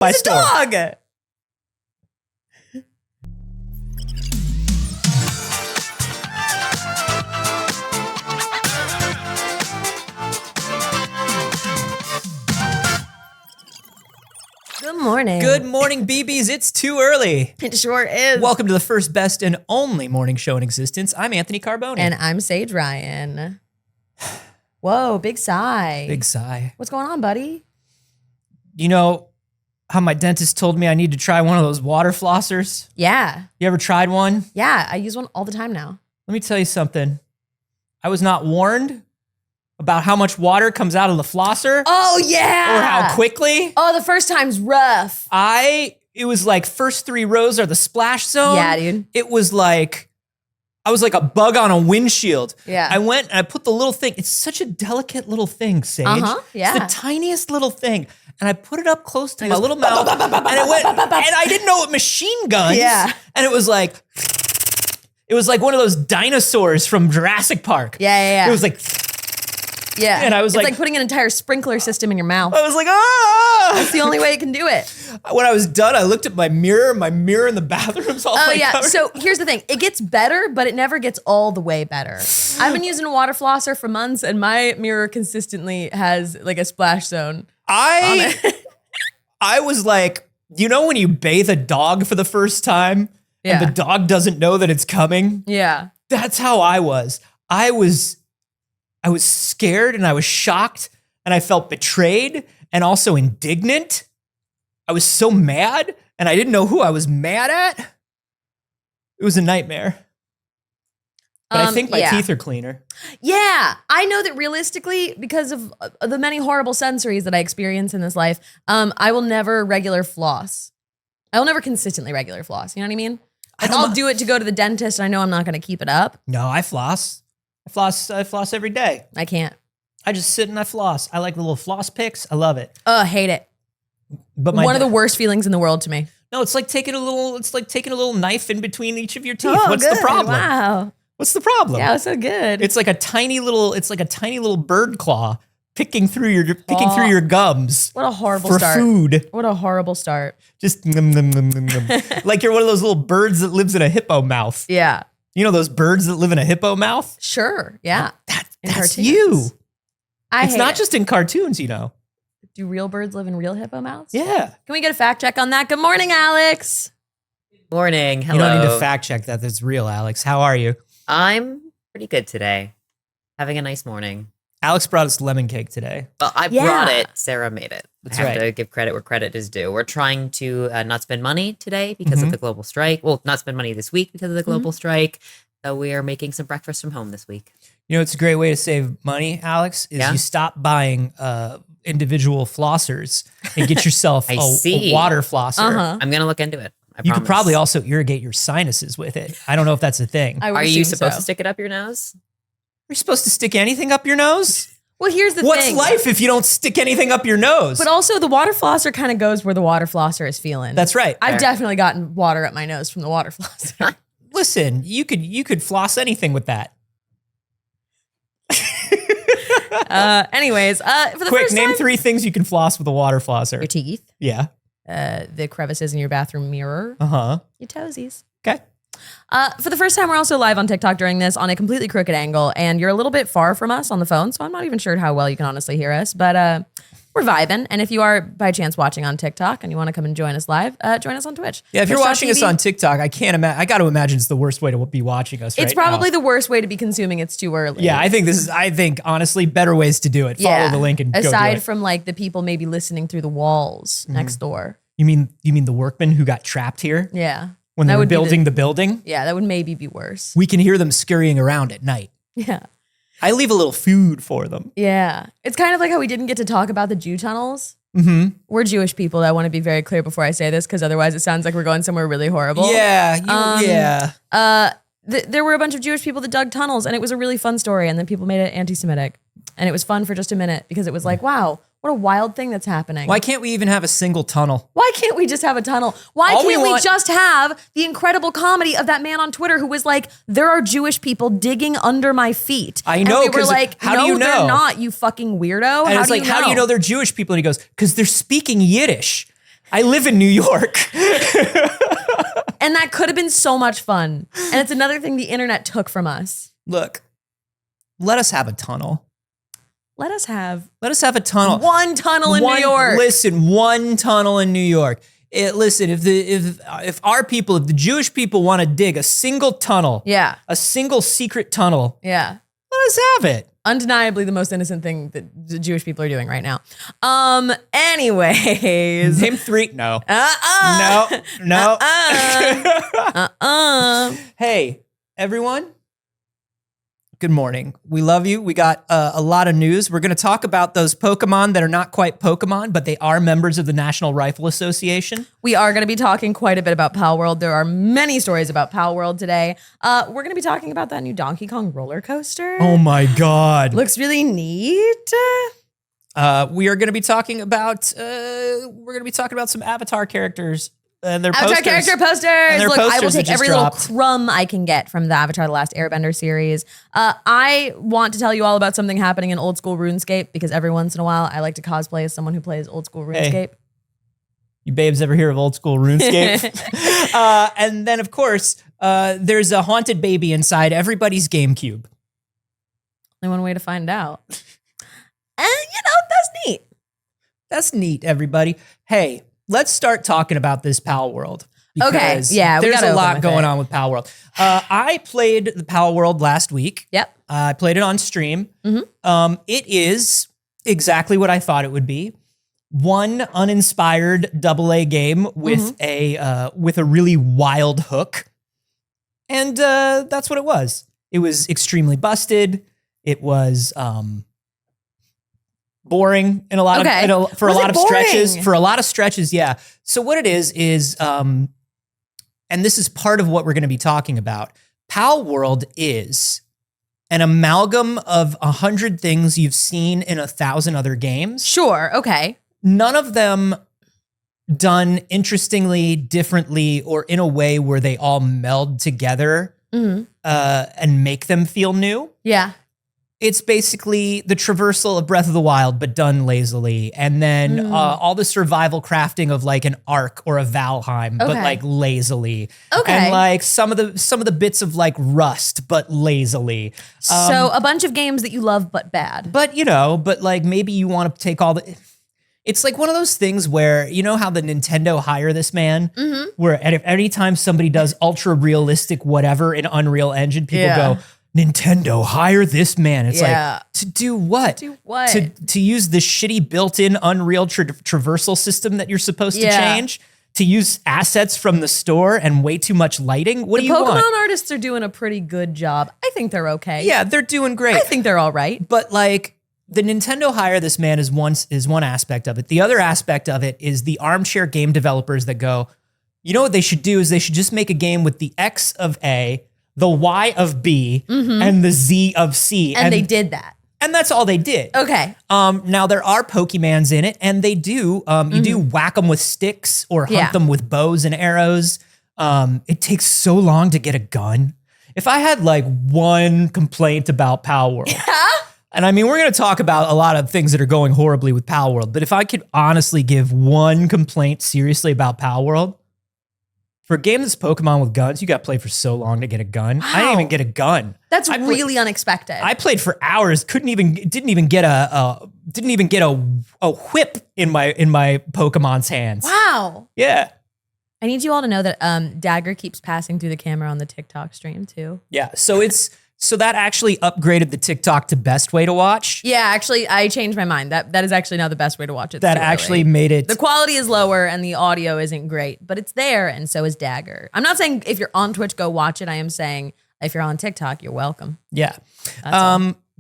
by It's a storm. dog. Good morning. Good morning, BBs. It's too early. It sure is. Welcome to the first, best, and only morning show in existence. I'm Anthony Carboni. And I'm Saige Ryan. Whoa, big sigh. Big sigh. What's going on, buddy? You know how my dentist told me I need to try one of those water flossers? Yeah. You ever tried one? Yeah, I use one all the time now. Let me tell you something. I was not warned about how much water comes out of the flosser Oh, yeah. or how quickly. Oh, the first time's rough. It was like first 3 rows are the splash zone. Yeah, dude. It was like, I was like a bug on a windshield. Yeah. I went and I put the little thing. It's such a delicate little thing, Saige. Yeah. It's the tiniest little thing. And I put it up close to my little mouth. And it went, and I didn't know it machine guns. Yeah. And it was like one of those dinosaurs from Jurassic Park. Yeah. It was like, yeah. and I was it's like- like putting an entire sprinkler system in your mouth. I was like, ah! That's the only way it can do it. When I was done, I looked at my mirror in the bathroom's all Oh, like yeah. covered. So here's the thing. It gets better, but it never gets all the way better. I've been using a water flosser for months, and my mirror consistently has like a splash zone. I was like, you know when you bathe a dog for the first time Yeah. and the dog doesn't know that it's coming? Yeah. That's how I was. I was scared and I was shocked and I felt betrayed and also indignant. I was so mad and I didn't know who I was mad at. It was a nightmare. But I think my teeth are cleaner. Yeah, I know that realistically, because of the many horrible sensories that I experience in this life, I will never regular floss. I will never consistently regular floss. You know what I mean? Like I'll do it to go to the dentist, and I know I'm not going to keep it up. No, I floss. I floss every day. I can't. I just sit and I floss. I like the little floss picks. I love it. Oh, I hate it. But One of the worst feelings in the world to me. No, it's like taking a little knife in between each of your teeth. Oh, What's good. the problem? Wow. What's the problem? Yeah, so good. It's like a tiny little bird claw picking through your gums. What a horrible for start. food. What a horrible start. Just like you're one of those little birds that lives in a hippo mouth. Yeah. You know those birds that live in a hippo mouth? Sure. Yeah. In That's cartoons. you. It's It's not just in cartoons, you know. Do real birds live in real hippo mouths? Yeah. Can we get a fact check on that? Good morning, Alex. Morning. Hello. You don't need to fact check that. That's real, Alex. How are you? I'm pretty good today. Having a nice morning. Alex brought us lemon cake today. Well, I brought it. Sarah made it. That's I have right. to give credit where credit is due. We're trying to not spend money today because of the global strike. Well, not spend money this week because of the global strike. So we are making some breakfast from home this week. You know, it's a great way to save money, Alex, is Yeah? you stop buying individual flossers and get yourself I a see. water flosser. Uh-huh. I'm going to look into it. I You could promise. probably also irrigate your sinuses with it. I don't know if that's a thing. I would Are you assume supposed so. to stick it up your nose? You're supposed to stick anything up your nose? Well, here's the What's thing. life if you don't stick anything up your nose? But also, the water flosser kind of goes where the water flosser is feeling. That's right. I've Fair. definitely gotten water up my nose from the water flosser. Listen, you could floss anything with that. Anyways, for the Quick, first name time, 3 things you can floss with a water flosser. your teeth, Yeah. the crevices in your bathroom mirror, Uh-huh. your toesies. Okay. For the first time, we're also live on TikTok during this on a completely crooked angle, and you're a little bit far from us on the phone, so I'm not even sure how well you can honestly hear us, but we're vibing. And if you are by chance watching on TikTok and you want to come and join us live, join us on Twitch. Yeah, if you're watching us Twitch.tv. on TikTok, I can't imagine. I got to imagine it's the worst way to be watching us. It's right probably now. the worst way to be consuming. It's too early. Yeah, I think honestly better ways to do it. Follow the link and go do aside it. from like the people maybe listening through the walls next door. You mean the workmen who got trapped here Yeah. when they That were would be building the building? Yeah, that would maybe be worse. We can hear them scurrying around at night. Yeah. I leave a little food for them. Yeah. It's kind of like how we didn't get to talk about the Jew tunnels. Mm-hmm. We're Jewish people. I want to be very clear before I say this, because otherwise it sounds like we're going somewhere really horrible. Yeah, yeah. There were a bunch of Jewish people that dug tunnels, and it was a really fun story. And then people made it anti-Semitic. And it was fun for just a minute because it was like, wow, what a wild thing that's happening. Why can't we even have a single tunnel? Why can't we just have a tunnel? Why All we can't we want- just have the incredible comedy of that man on Twitter who was like, there are Jewish people digging under my feet. I know, And we were 'cause like, how no, do you they're know? not, you fucking weirdo. And it's like, how do you know they're Jewish people? And he goes, because they're speaking Yiddish. I live in New York. And that could have been so much fun. And it's another thing the internet took from us. Look, let us have a tunnel. Let us have a tunnel. one tunnel in New York. Listen, one tunnel in New York. Listen, if the Jewish people want to dig a single tunnel, a single secret tunnel, let us have it. Undeniably the most innocent thing that the Jewish people are doing right now. Anyways. Name 3. No. No. Hey, everyone. Good morning. We love you. We got a lot of news. We're going to talk about those Pokemon that are not quite Pokemon, but they are members of the National Rifle Association. We are going to be talking quite a bit about Palworld. There are many stories about Palworld today. We're going to be talking about that new Donkey Kong roller coaster. Oh my God. Looks really neat. We are going to be talking about some Avatar characters. And their Avatar posters. character posters. Look, I will posters that take every just little dropped. crumb I can get from the Avatar The Last Airbender series. I want to tell you all about something happening in old school RuneScape because every once in a while I like to cosplay as someone who plays old school RuneScape. Hey. You babes ever hear of old school RuneScape? And then, of course, there's a haunted baby inside everybody's GameCube. Only one way to find out. And, that's neat. That's neat, everybody. Hey, let's start talking about this Palworld. Okay, yeah, we there's gotta a open lot with going it. on with Palworld. I played the Palworld last week. Yep. I played it on stream. It is exactly what I thought it would be. One uninspired AA game with a really wild hook, and that's what it was. It was extremely busted. It was boring in a lot of for a lot of stretches. For a lot of stretches, yeah. So what it is, and this is part of what we're going to be talking about. Palworld is an amalgam of 100 things you've seen in 1,000 other games. Sure. Okay. None of them done interestingly, differently, or in a way where they all meld together and make them feel new. Yeah. It's basically the traversal of Breath of the Wild, but done lazily. And then all the survival crafting of like an Ark or a Valheim, but like lazily. Okay. And like some of the bits of like Rust, but lazily. So a bunch of games that you love, but bad. But like maybe you want to take all the... It's like one of those things where, you know how the Nintendo Hire This Man? Where if anytime somebody does ultra realistic whatever in Unreal Engine, people go... Nintendo, hire this man. It's like, to do what? Do what? To use the shitty built-in Unreal traversal system that you're supposed to change? To use assets from the store and way too much lighting? What do you want? The Pokemon artists are doing a pretty good job. I think they're okay. Yeah, they're doing great. I think they're all right. But like, the Nintendo Hire This Man is one aspect of it. The other aspect of it is the armchair game developers that go, you know what they should do is they should just make a game with the X of A, the Y of B, and the Z of C. And they did that. And that's all they did. Okay. Now there are Pokemans in it, and they do, you do whack them with sticks or hunt them with bows and arrows. It takes so long to get a gun. If I had like one complaint about Palworld, and I mean, we're going to talk about a lot of things that are going horribly with Palworld, but if I could honestly give one complaint seriously about Palworld, for a game that's Pokemon with guns, you got to play for so long to get a gun. Wow. I didn't even get a gun. That's really unexpected. I played for hours. Didn't even get a whip in my Pokemon's hands. Wow. Yeah. I need you all to know that Dagger keeps passing through the camera on the TikTok stream too. Yeah. So that actually upgraded the TikTok to best way to watch. Yeah, actually, I changed my mind. That is actually now the best way to watch it. That actually made it. The quality is lower and the audio isn't great, but it's there, and so is Dagger. I'm not saying if you're on Twitch, go watch it. I am saying if you're on TikTok, you're welcome. Yeah.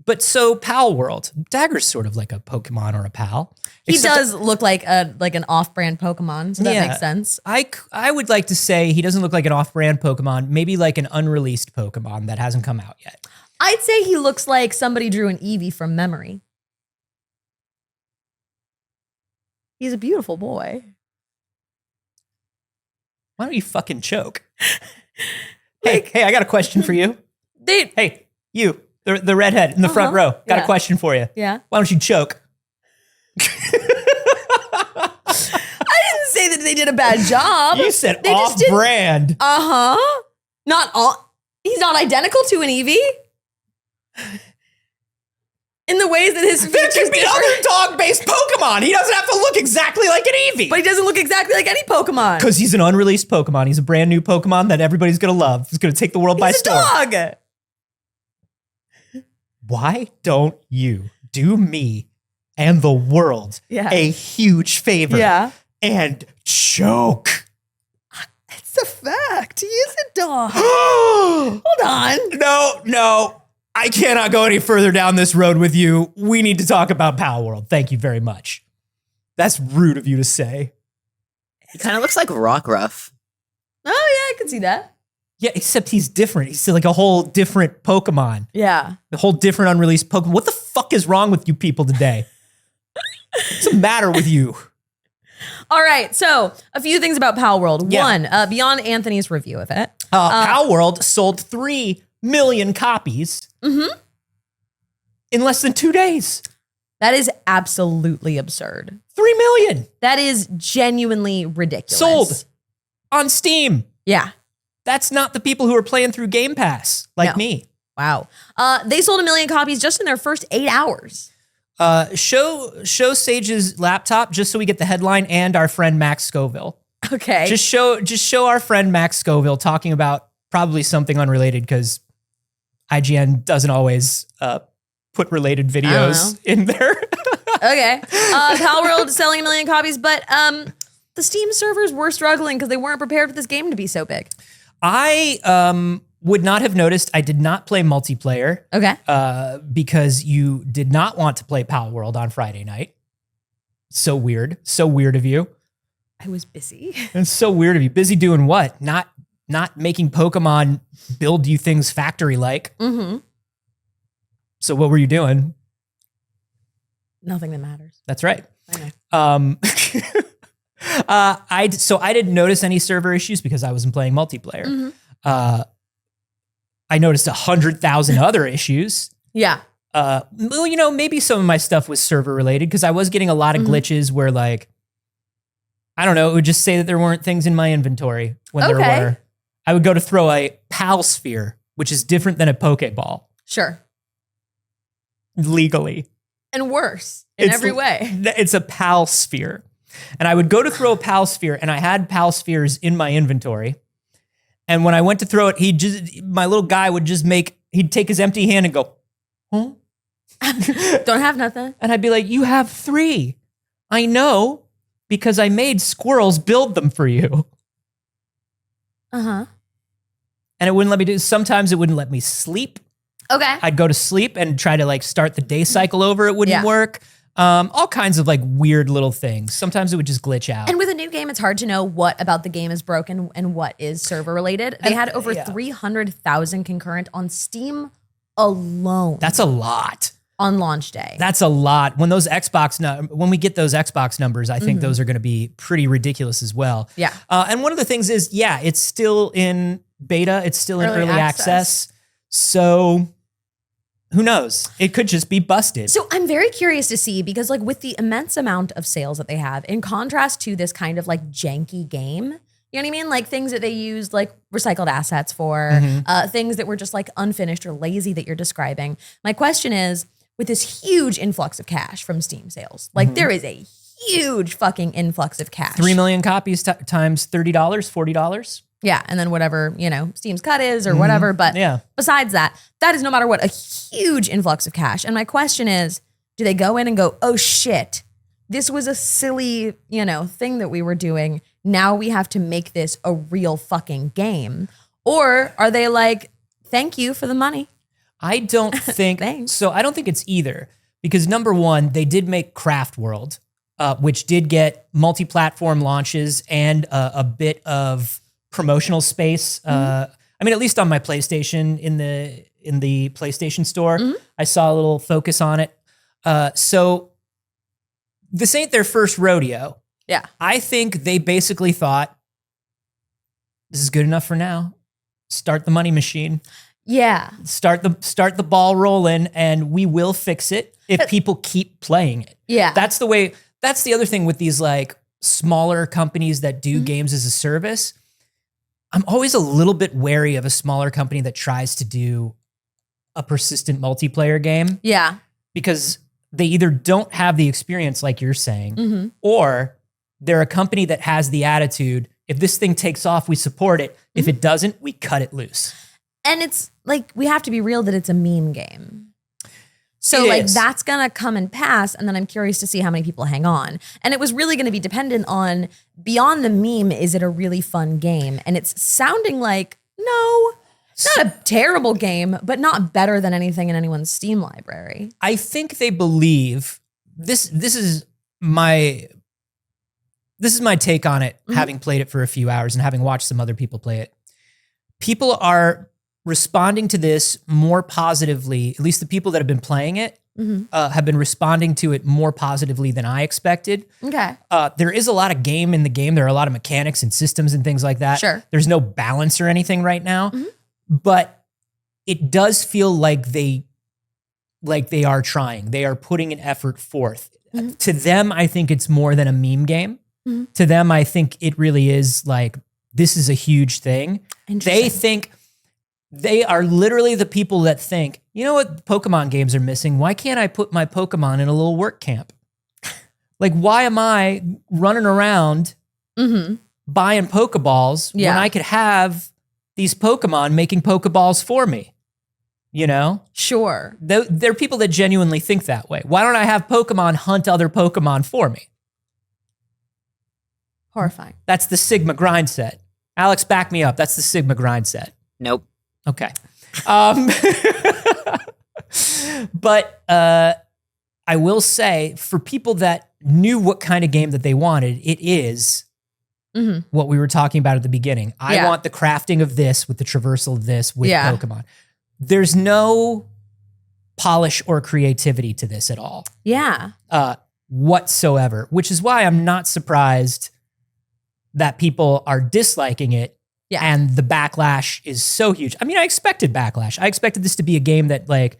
But so Palworld, Dagger's sort of like a Pokemon or a pal. He does look like an off-brand Pokemon, so that makes sense. I would like to say he doesn't look like an off-brand Pokemon, maybe like an unreleased Pokemon that hasn't come out yet. I'd say he looks like somebody drew an Eevee from memory. He's a beautiful boy. Why don't you fucking choke? Hey, I got a question for you. Hey, you, the redhead in the front row, got a question for you. Yeah. Why don't you choke? I didn't say that that they did a bad job. You said They just didn't- off-brand. Not all. He's not identical to an Eevee. In the ways that his There features could be differ. other dog-based Pokemon. He doesn't have to look exactly like an Eevee. But he doesn't look exactly like any Pokemon. Because he's an unreleased Pokemon. He's a brand new Pokemon that everybody's going to love. He's going to take the world by He's a storm. dog. Why don't you do me and the world Yeah. a huge favor Yeah. and choke? It's a fact. He is a dog. Hold on. No. I cannot go any further down this road with you. We need to talk about Palworld. Thank you very much. That's rude of you to say. He kind of looks like Rockruff. Oh, yeah, I can see that. Yeah, except he's different. He's like a whole different Pokemon. Yeah. A whole different unreleased Pokemon. What the fuck is wrong with you people today? What's the matter with you? All right. So, a few things about Palworld. Yeah. One, beyond Anthony's review of it. Palworld sold 3 million copies in less than 2 days. That is absolutely absurd. 3 million That is genuinely ridiculous. sold on Steam. Yeah. That's not the people who are playing through Game Pass like No. me. Wow. They sold 1 million copies just in their first 8 hours. Show Saige's laptop just so we get the headline and our friend Max Scoville. Okay. Just show our friend Max Scoville talking about probably something unrelated because IGN doesn't always put related videos in there. Okay. Palworld selling 1 million copies, but the Steam servers were struggling because they weren't prepared for this game to be so big. I would not have noticed. I did not play multiplayer Okay. because you did not want to play Palworld on Friday night. So weird. So weird of you. I was busy. It's so weird of you. Busy doing what? Not making Pokemon build you things factory-like. Mm-hmm. So what were you doing? Nothing that matters. That's right. I know. I didn't notice any server issues because I wasn't playing multiplayer. Mm-hmm. I noticed 100,000 other issues. Yeah. Well, maybe some of my stuff was server related because I was getting a lot of glitches where like, I don't know, it would just say that there weren't things in my inventory when there Okay. were. I would go to throw a Pal Sphere, which is different than a Pokeball, Sure. legally. And worse in It's- every way. It's a Pal Sphere. And I would go to throw a Pal Sphere, and I had Pal Spheres in my inventory. And when I went to throw it, my little guy would he'd take his empty hand and go, huh? Don't have nothing. And I'd be like, you have 3. I know, because I made squirrels build them for you. Uh-huh. And it wouldn't let me sometimes it wouldn't let me sleep. Okay. I'd go to sleep and try to like start the day cycle over. It wouldn't Yeah. work. All kinds of like weird little things. Sometimes it would just glitch out. And with a new game, it's hard to know what about the game is broken and what is server related. They had over 300,000 concurrent on Steam alone That's a lot. on launch day. That's a lot. When when we get those Xbox numbers, I think those are going to be pretty ridiculous as well. Yeah. And one of the things is, it's still in beta. It's still in Early early access. So who knows? It could just be busted. So I'm very curious to see because like with the immense amount of sales that they have, in contrast to this kind of like janky game, you know what I mean? Like things that they used like recycled assets for, things that were just like unfinished or lazy that you're describing. My question is, with this huge influx of cash from Steam sales, like there is a huge fucking influx of cash. 3 million copies times $30, $40. Yeah, and then whatever, Steam's cut is or whatever. But besides that, that is no matter what, a huge influx of cash. And my question is, do they go in and go, oh shit, this was a silly, thing that we were doing. Now we have to make this a real fucking game. Or are they like, thank you for the money? I don't think Thanks. so. I don't think it's either because number one, they did make Craft World, which did get multi-platform launches and a bit of promotional space. I mean, at least on my PlayStation in the PlayStation Store, I saw a little focus on it. So this ain't their first rodeo. Yeah. I think they basically thought this is good enough for now. Start the money machine. Yeah. Start the ball rolling, and we will fix it if people keep playing it. Yeah. That's the way. That's the other thing with these like smaller companies that do games as a service, I'm always a little bit wary of a smaller company that tries to do a persistent multiplayer game Yeah. because they either don't have the experience like you're saying, or they're a company that has the attitude, if this thing takes off, we support it. If it doesn't, we cut it loose. And it's like, we have to be real that it's a meme game. So It like is. that's going to come and pass. And then I'm curious to see how many people hang on. And it was really going to be dependent on beyond the meme. Is it a really fun game? And it's sounding like, no, it's not a terrible game, but not better than anything in anyone's Steam library. I think they believe this is my take on it, having played it for a few hours and having watched some other people play it. People are responding to this more positively, at least the people that have been playing it have been responding to it more positively than I expected. Okay. There is a lot of game in the game. There are a lot of mechanics and systems and things like that. Sure. There's no balance or anything right now, but it does feel like they are trying. They are putting an effort forth. To them, I think it's more than a meme game. To them, I think it really is like, this is a huge thing. They are literally the people that think, you know what Pokemon games are missing? Why can't I put my Pokemon in a little work camp? Like, why am I running around buying Pokeballs when I could have these Pokemon making Pokeballs for me? You know? Sure. They're people that genuinely think that way. Why don't I have Pokemon hunt other Pokemon for me? Horrifying. That's the Sigma grind set. Alex, back me up. That's the Sigma grind set. Nope. Okay. But I will say, for people that knew what kind of game that they wanted, it is what we were talking about at the beginning. I want the crafting of this with the traversal of this with Pokemon. There's no polish or creativity to this at all. Yeah. Whatsoever, which is why I'm not surprised that people are disliking it. Yeah. And the backlash is so huge. I mean, I expected backlash. I expected this to be a game that like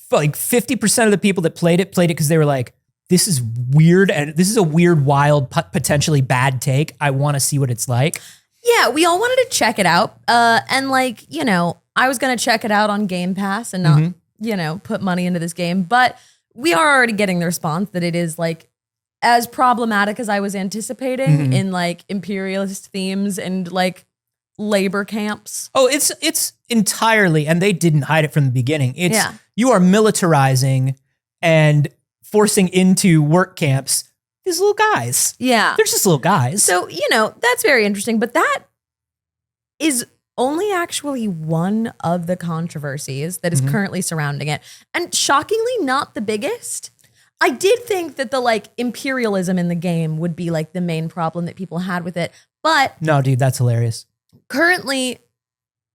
50% of the people that played it because they were like, this is weird and this is a weird, wild, potentially bad take. I want to see what it's like. Yeah, we all wanted to check it out. And like, you know, I was going to check it out on Game Pass and not, you know, put money into this game. But we are already getting the response that it is like as problematic as I was anticipating in like imperialist themes and like labor camps. Oh, it's entirely, and they didn't hide it from the beginning. It's you are militarizing and forcing into work camps these little guys. Yeah. They're just little guys. So, you know, that's very interesting, but that is only actually one of the controversies that is currently surrounding it. And shockingly, not the biggest. I did think that the like imperialism in the game would be like the main problem that people had with it. But no, dude, that's hilarious. Currently,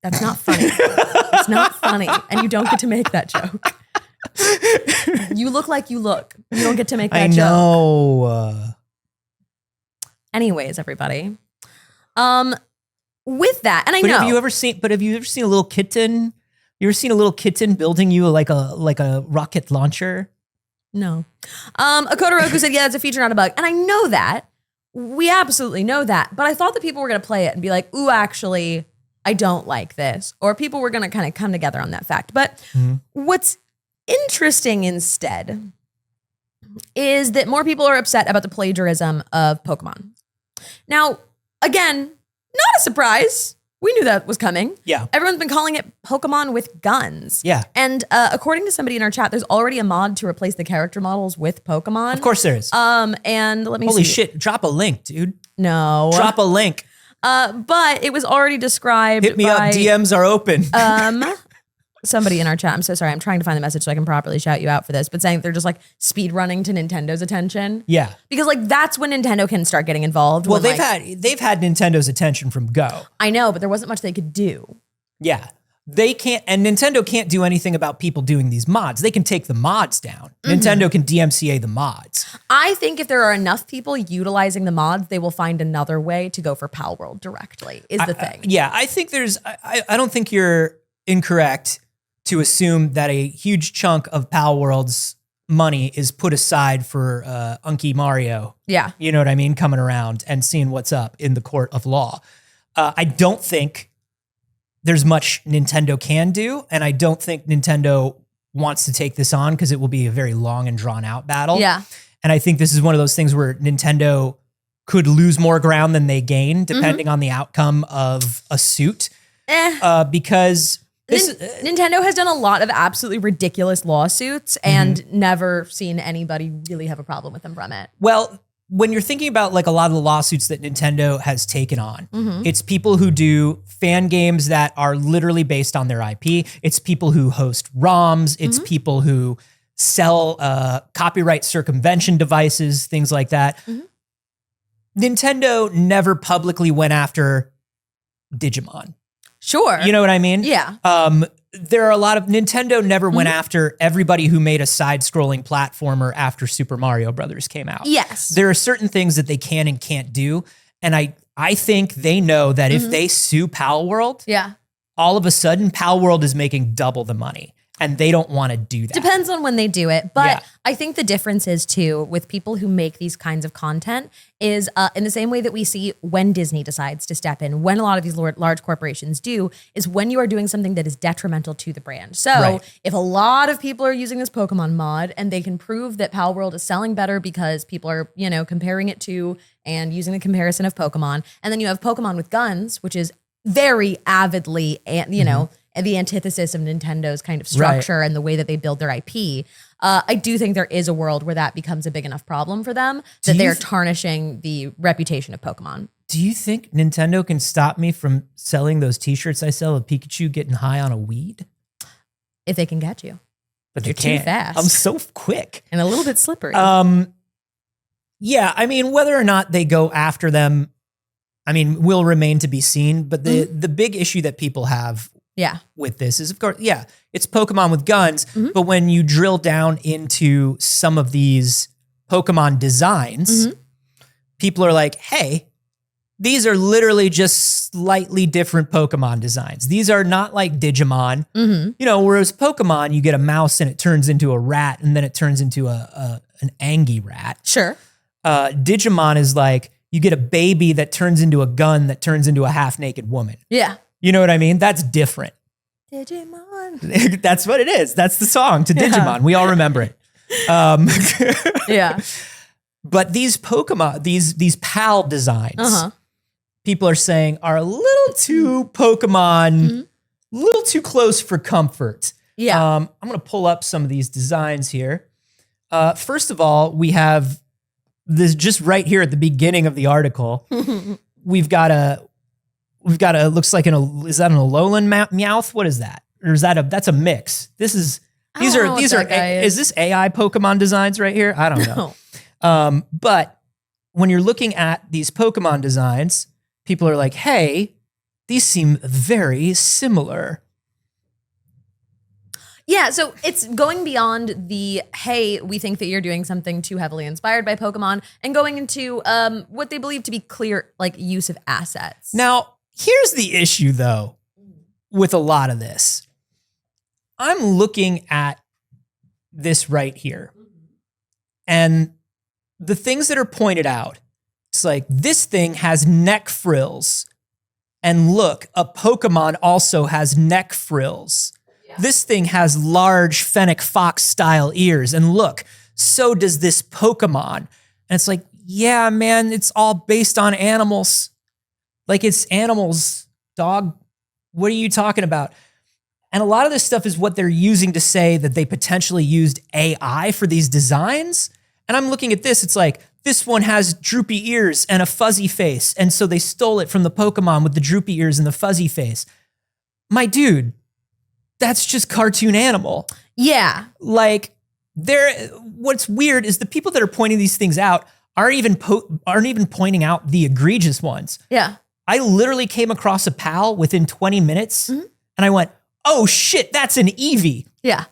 that's not funny. It's not funny. And you don't get to make that joke. You look like you look. You don't get to make that joke. I know. Anyways, everybody. With that, and I know. Have you ever seen a little kitten? You ever seen a little kitten building you like a rocket launcher? No. Akodoroku said, yeah, it's a feature, not a bug. And I know that. We absolutely know that. But I thought that people were going to play it and be like, ooh, actually, I don't like this. Or people were going to kind of come together on that fact. But what's interesting instead is that more people are upset about the plagiarism of Pokemon. Now, again, not a surprise. We knew that was coming. Yeah. Everyone's been calling it Pokemon with guns. Yeah. And according to somebody in our chat, there's already a mod to replace the character models with Pokemon. Of course there is. And let me Holy see. shit. Drop a link, dude. No. Drop a link. But it was already described Hit me by, up. DMs are open. somebody in our chat. I'm so sorry. I'm trying to find the message so I can properly shout you out for this, but saying they're just like speed running to Nintendo's attention. Yeah. Because like that's when Nintendo can start getting involved. Well, when, they've had Nintendo's attention from go. I know, but there wasn't much they could do. Yeah. They can't, and Nintendo can't do anything about people doing these mods. They can take the mods down. Nintendo can DMCA the mods. I think if there are enough people utilizing the mods, they will find another way to go for Palworld directly, is the thing. Yeah, I think I don't think you're incorrect to assume that a huge chunk of Palworld's money is put aside for Unky Mario. Yeah. You know what I mean? Coming around and seeing what's up in the court of law. I don't think there's much Nintendo can do, and I don't think Nintendo wants to take this on because it will be a very long and drawn out battle. Yeah. And I think this is one of those things where Nintendo could lose more ground than they gain depending on the outcome of a suit. Because Nintendo has done a lot of absolutely ridiculous lawsuits and never seen anybody really have a problem with them from it. Well, when you're thinking about like a lot of the lawsuits that Nintendo has taken on, it's people who do fan games that are literally based on their IP. It's people who host ROMs. It's people who sell copyright circumvention devices, things like that. Nintendo never publicly went after Digimon. Sure. You know what I mean? Yeah. There are a lot of Nintendo never went after everybody who made a side-scrolling platformer after Super Mario Brothers came out. Yes. There are certain things that they can and can't do. And I think they know that if they sue Palworld, Yeah. all of a sudden Palworld is making double the money. And they don't want to do that. Depends on when they do it. But Yeah. I think the difference is too with people who make these kinds of content is in the same way that we see when Disney decides to step in, when a lot of these large corporations do, is when you are doing something that is detrimental to the brand. So Right. if a lot of people are using this Pokemon mod and they can prove that Palworld is selling better because people are, comparing it to and using the comparison of Pokemon, and then you have Pokemon with guns, which is very avidly, the antithesis of Nintendo's kind of structure and the way that they build their IP. I do think there is a world where that becomes a big enough problem for them that they are tarnishing the reputation of Pokemon. Do you think Nintendo can stop me from selling those t-shirts I sell of Pikachu getting high on a weed? If they can get you. But You're they can't. too fast. I'm so quick. And a little bit slippery. Yeah, I mean, whether or not they go after them, will remain to be seen. But the big issue that people have yeah. with this is, of course, it's Pokemon with guns. But when you drill down into some of these Pokemon designs, people are like, hey, these are literally just slightly different Pokemon designs. These are not like Digimon. Whereas Pokemon, you get a mouse and it turns into a rat and then it turns into an Angie rat. Sure. Digimon is like, you get a baby that turns into a gun that turns into a half-naked woman. Yeah. You know what I mean? That's different. Digimon. That's what it is. That's the song to Digimon. We all remember it. Yeah. But these Pokemon, these PAL designs, people are saying are a little too Pokemon, a little too close for comfort. Yeah. I'm going to pull up some of these designs here. First of all, we have this just right here at the beginning of the article. We've got a looks like is that an Alolan Meowth? What is that? Or is that's a mix? These are is this AI Pokemon designs right here? I don't know. But when you're looking at these Pokemon designs, people are like, hey, these seem very similar. Yeah, so it's going beyond the, hey, we think that you're doing something too heavily inspired by Pokemon and going into what they believe to be clear, like, use of assets. Now, here's the issue, though, with a lot of this. I'm looking at this right here. And the things that are pointed out, it's like, this thing has neck frills. And look, a Pokemon also has neck frills. This thing has large fennec fox style ears. And look, so does this Pokemon. And it's like, yeah, man, it's all based on animals. Like, it's animals, dog. What are you talking about? And a lot of this stuff is what they're using to say that they potentially used AI for these designs. And I'm looking at this, it's like, this one has droopy ears and a fuzzy face. And so they stole it from the Pokemon with the droopy ears and the fuzzy face. My dude, that's just cartoon animal. Yeah. Like, what's weird is the people that are pointing these things out aren't even pointing out the egregious ones. Yeah. I literally came across a PAL within 20 minutes and I went, oh shit, that's an Eevee. Yeah.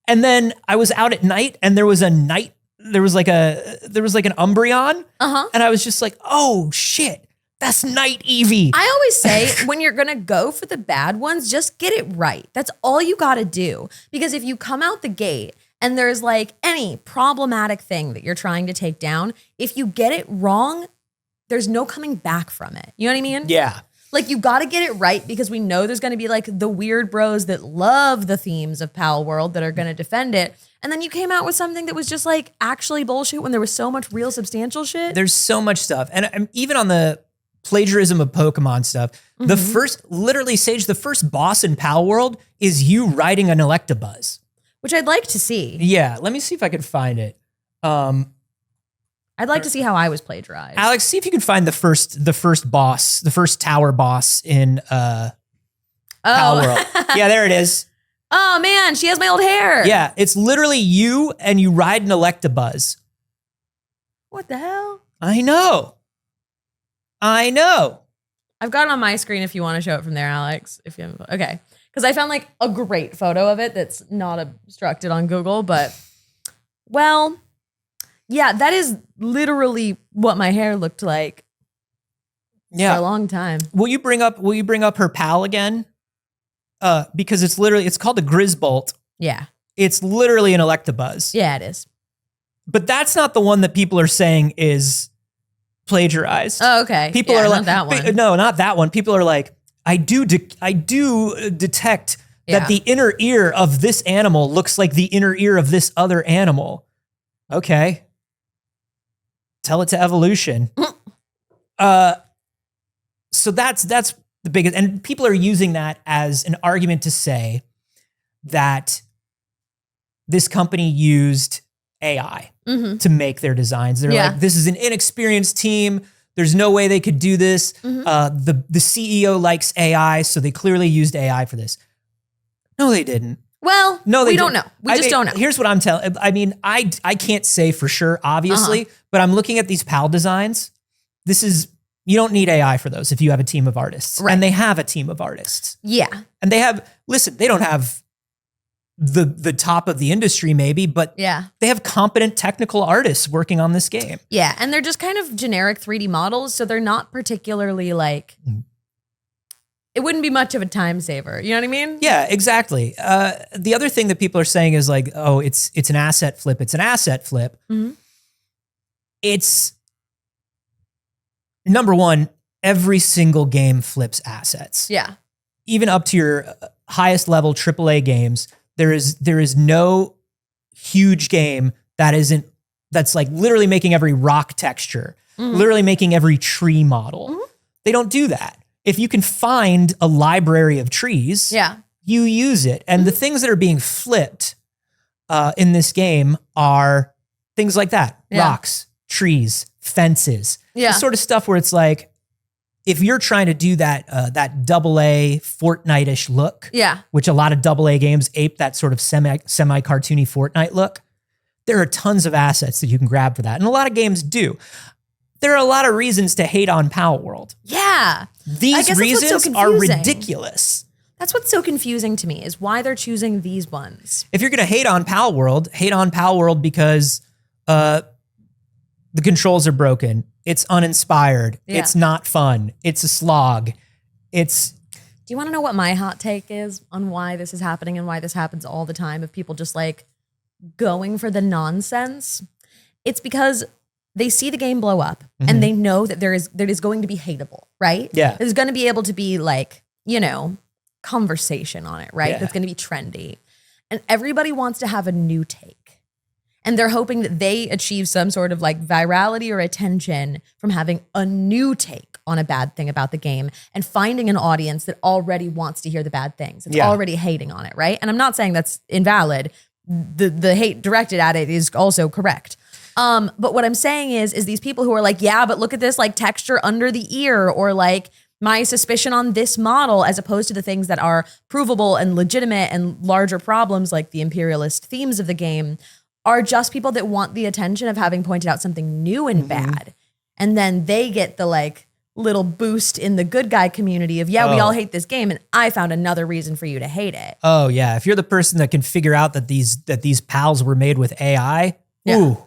And then I was out at night and there was like an Umbreon. And I was just like, oh shit, that's Night Eevee. I always say when you're going to go for the bad ones, just get it right. That's all you got to do. Because if you come out the gate and there's like any problematic thing that you're trying to take down, if you get it wrong, there's no coming back from it. You know what I mean? Yeah. Like you got to get it right because we know there's going to be like the weird bros that love the themes of Palworld that are going to defend it. And then you came out with something that was just like actually bullshit when there was so much real substantial shit. There's so much stuff. And even on the plagiarism of Pokemon stuff, the literally Saige, the first boss in Palworld is you riding an Electabuzz. Which I'd like to see. Yeah, let me see if I can find it. I'd like to see how I was plagiarized. Alex, see if you can find the first boss, the first tower boss in Palworld. Yeah, there it is. Oh man, she has my old hair. Yeah, it's literally you and you ride an Electabuzz. What the hell? I know. I've got it on my screen if you want to show it from there, Alex. If you haven't, okay. Because I found like a great photo of it that's not obstructed on Google, but well, yeah, that is literally what my hair looked like for a long time. Will you bring up her pal again? Because it's called a Grizzbolt. Yeah. It's literally an Electabuzz. Yeah, it is. But that's not the one that people are saying is plagiarized. Oh, okay. People are like, not that one. No, not that one. People are like, I do detect that the inner ear of this animal looks like the inner ear of this other animal. Okay. Tell it to evolution. So that's the biggest, and people are using that as an argument to say that this company used AI to make their designs. They're like, this is an inexperienced team. There's no way they could do this. The CEO likes AI, so they clearly used AI for this. No, they didn't. Well, no, we don't know. We just don't know. Here's what I'm telling. I mean, I can't say for sure, obviously, but I'm looking at these PAL designs. You don't need AI for those if you have a team of artists. Right. And they have a team of artists. Yeah. And they don't have the top of the industry maybe, but they have competent technical artists working on this game. Yeah, and they're just kind of generic 3D models, so they're not particularly like, it wouldn't be much of a time saver. You know what I mean? Yeah, exactly. The other thing that people are saying is like, oh, it's an asset flip. It's an asset flip. It's, number one, every single game flips assets. Yeah. Even up to your highest level AAA games, there is no huge game that's like literally making every rock texture, literally making every tree model. They don't do that. If you can find a library of trees, you use it. And the things that are being flipped in this game are things like that. Rocks, trees, fences. The sort of stuff where it's like, if you're trying to do that AA Fortnite-ish look, which a lot of AA games ape that sort of semi-cartoony Fortnite look, there are tons of assets that you can grab for that. And a lot of games do. There are a lot of reasons to hate on Palworld. Yeah. These reasons are ridiculous. That's what's so confusing to me is why they're choosing these ones. If you're going to hate on Palworld because the controls are broken. It's uninspired. It's not fun. It's a slog. Do you want to know what my hot take is on why this is happening and why this happens all the time of people just like going for the nonsense? It's because they see the game blow up and they know that there is going to be hateable, right? Yeah. There's going to be able to be like, conversation on it, right? Yeah. That's going to be trendy. And everybody wants to have a new take. And they're hoping that they achieve some sort of like virality or attention from having a new take on a bad thing about the game and finding an audience that already wants to hear the bad things. It's already hating on it, right? And I'm not saying that's invalid. The hate directed at it is also correct. But what I'm saying is these people who are like, yeah, but look at this like texture under the ear or like my suspicion on this model, as opposed to the things that are provable and legitimate and larger problems like the imperialist themes of the game, are just people that want the attention of having pointed out something new and bad. And then they get the like little boost in the good guy community of, we all hate this game. And I found another reason for you to hate it. Oh yeah. If you're the person that can figure out that these pals were made with AI, ooh,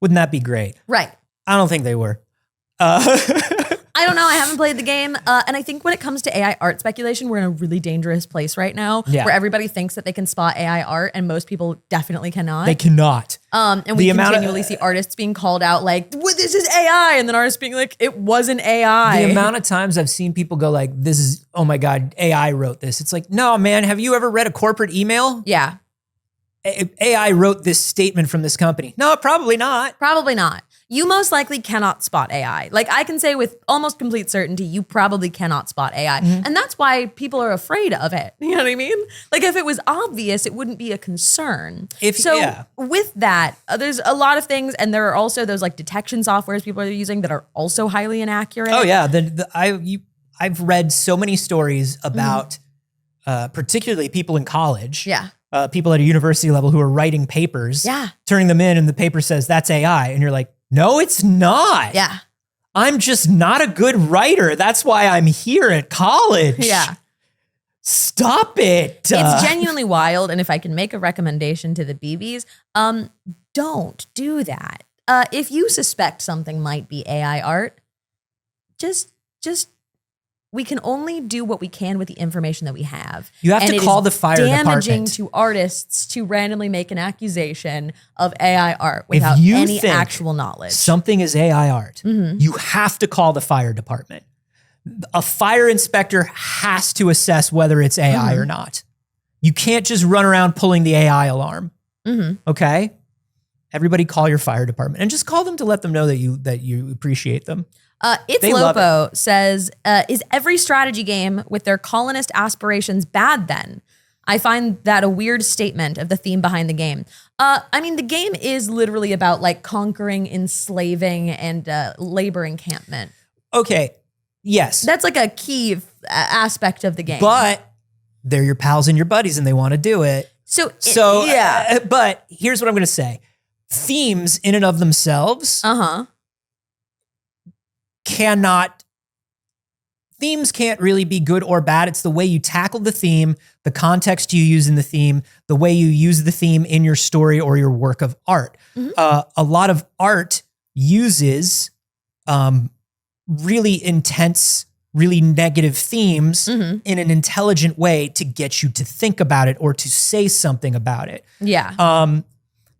wouldn't that be great? Right. I don't think they were. I I don't know. I haven't played the game. And I think when it comes to AI art speculation, we're in a really dangerous place right now where everybody thinks that they can spot AI art and most people definitely cannot. They cannot. And we continually see artists being called out like, well, this is AI. And then artists being like, it wasn't AI. The amount of times I've seen people go like, this is, oh my God, AI wrote this. It's like, no, man, have you ever read a corporate email? Yeah. AI wrote this statement from this company. No, probably not. Probably not. You most likely cannot spot AI. Like I can say with almost complete certainty, you probably cannot spot AI. And that's why people are afraid of it. You know what I mean? Like if it was obvious, it wouldn't be a concern. With that, there's a lot of things. And there are also those like detection softwares people are using that are also highly inaccurate. Oh yeah. I've read so many stories about particularly people in college. Yeah. People at a university level who are writing papers, turning them in and the paper says that's AI. And you're like, no, it's not. Yeah. I'm just not a good writer. That's why I'm here at college. Yeah. Stop it. It's genuinely wild. And if I can make a recommendation to the BBs, don't do that. If you suspect something might be AI art, just we can only do what we can with the information that we have. You have to call the fire department. It's damaging to artists to randomly make an accusation of AI art without any actual knowledge. Something is AI art. You have to call the fire department. A fire inspector has to assess whether it's AI or not. You can't just run around pulling the AI alarm. Okay? Everybody call your fire department and just call them to let them know that you appreciate them. It's Lopo says, is every strategy game with their colonist aspirations bad then? I find that a weird statement of the theme behind the game. I mean, the game is literally about like conquering, enslaving, and labor encampment. Okay, yes. That's like a key aspect of the game. But they're your pals and your buddies and they want to do it. But here's what I'm going to say. Themes in and of themselves themes can't really be good or bad. It's the way you tackle the theme, the context you use in the theme, the way you use the theme in your story or your work of art. A lot of art uses really intense, really negative themes in an intelligent way to get you to think about it or to say something about it. Yeah.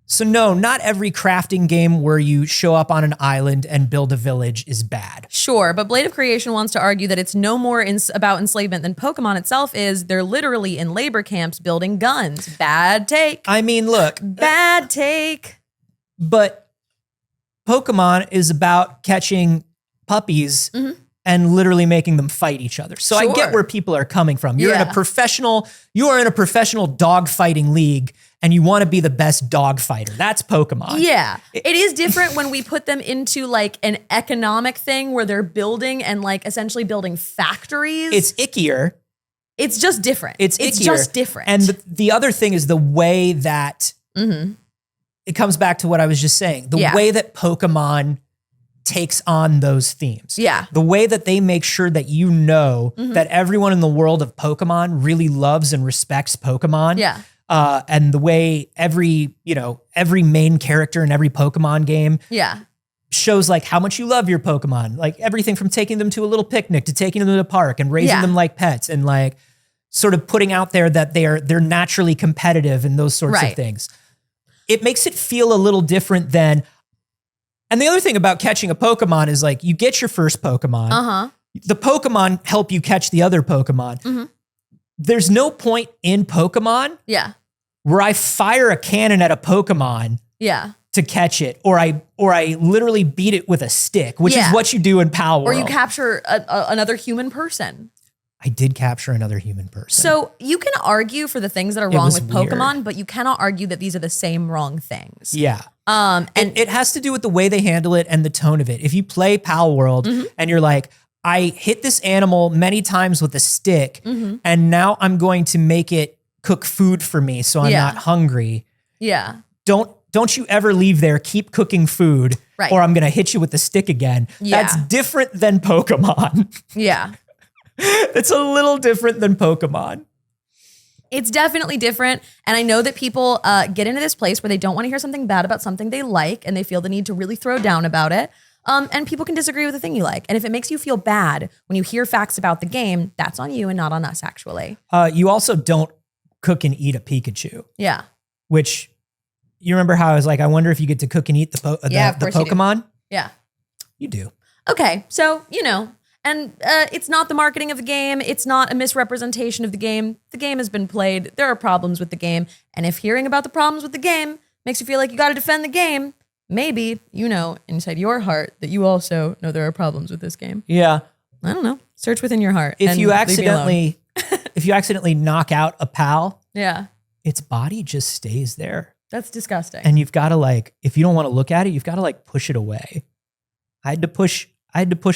So no, not every crafting game where you show up on an island and build a village is bad. Sure, but Blade of Creation wants to argue that it's no more about enslavement than Pokemon itself is. They're literally in labor camps building guns. Bad take. I mean, look. Bad take. But Pokemon is about catching puppies and literally making them fight each other. So I get where people are coming from. You are in a professional dog fighting league and you want to be the best dog fighter. That's Pokemon. Yeah. It is different when we put them into like an economic thing where they're building and like essentially building factories. It's ickier. It's just different. It's just different. And the other thing is the way that it comes back to what I was just saying. The way that Pokemon takes on those themes. Yeah. The way that they make sure that you know that everyone in the world of Pokemon really loves and respects Pokemon. Yeah. And the way every main character in every Pokemon game shows like how much you love your Pokemon. Like everything from taking them to a little picnic to taking them to the park and raising them like pets and like sort of putting out there that they're naturally competitive and those sorts of things. It makes it feel a little different than. And the other thing about catching a Pokemon is like you get your first Pokemon. The Pokemon help you catch the other Pokemon. There's no point in Pokemon where I fire a cannon at a Pokemon to catch it, or I literally beat it with a stick, which is what you do in Palworld. Or you capture another human person. I did capture another human person. So you can argue for the things that are wrong with Pokemon, but you cannot argue that these are the same wrong things. Yeah. And it has to do with the way they handle it and the tone of it. If you play Palworld and you're like, I hit this animal many times with a stick and now I'm going to make it cook food for me so I'm not hungry. Yeah. Don't you ever leave there, keep cooking food or I'm going to hit you with the stick again. Yeah. That's different than Pokemon. Yeah. It's a little different than Pokemon. It's definitely different. And I know that people get into this place where they don't want to hear something bad about something they like and they feel the need to really throw down about it. And people can disagree with the thing you like. And if it makes you feel bad when you hear facts about the game, that's on you and not on us, actually. You also don't cook and eat a Pikachu, Yeah. which you remember how I was like, I wonder if you get to cook and eat the Of course you do. Pokemon? Yeah. You do. Okay. So, and it's not the marketing of the game. It's not a misrepresentation of the game. The game has been played. There are problems with the game. And if hearing about the problems with the game makes you feel like you got to defend the game, maybe you know inside your heart that you also know there are problems with this game. Yeah. I don't know. Search within your heart. If and you leave me alone. accidentally knock out a pal, Yeah. its body just stays there. That's disgusting. And you've got to if you don't want to look at it, you've got to push it away. I had to push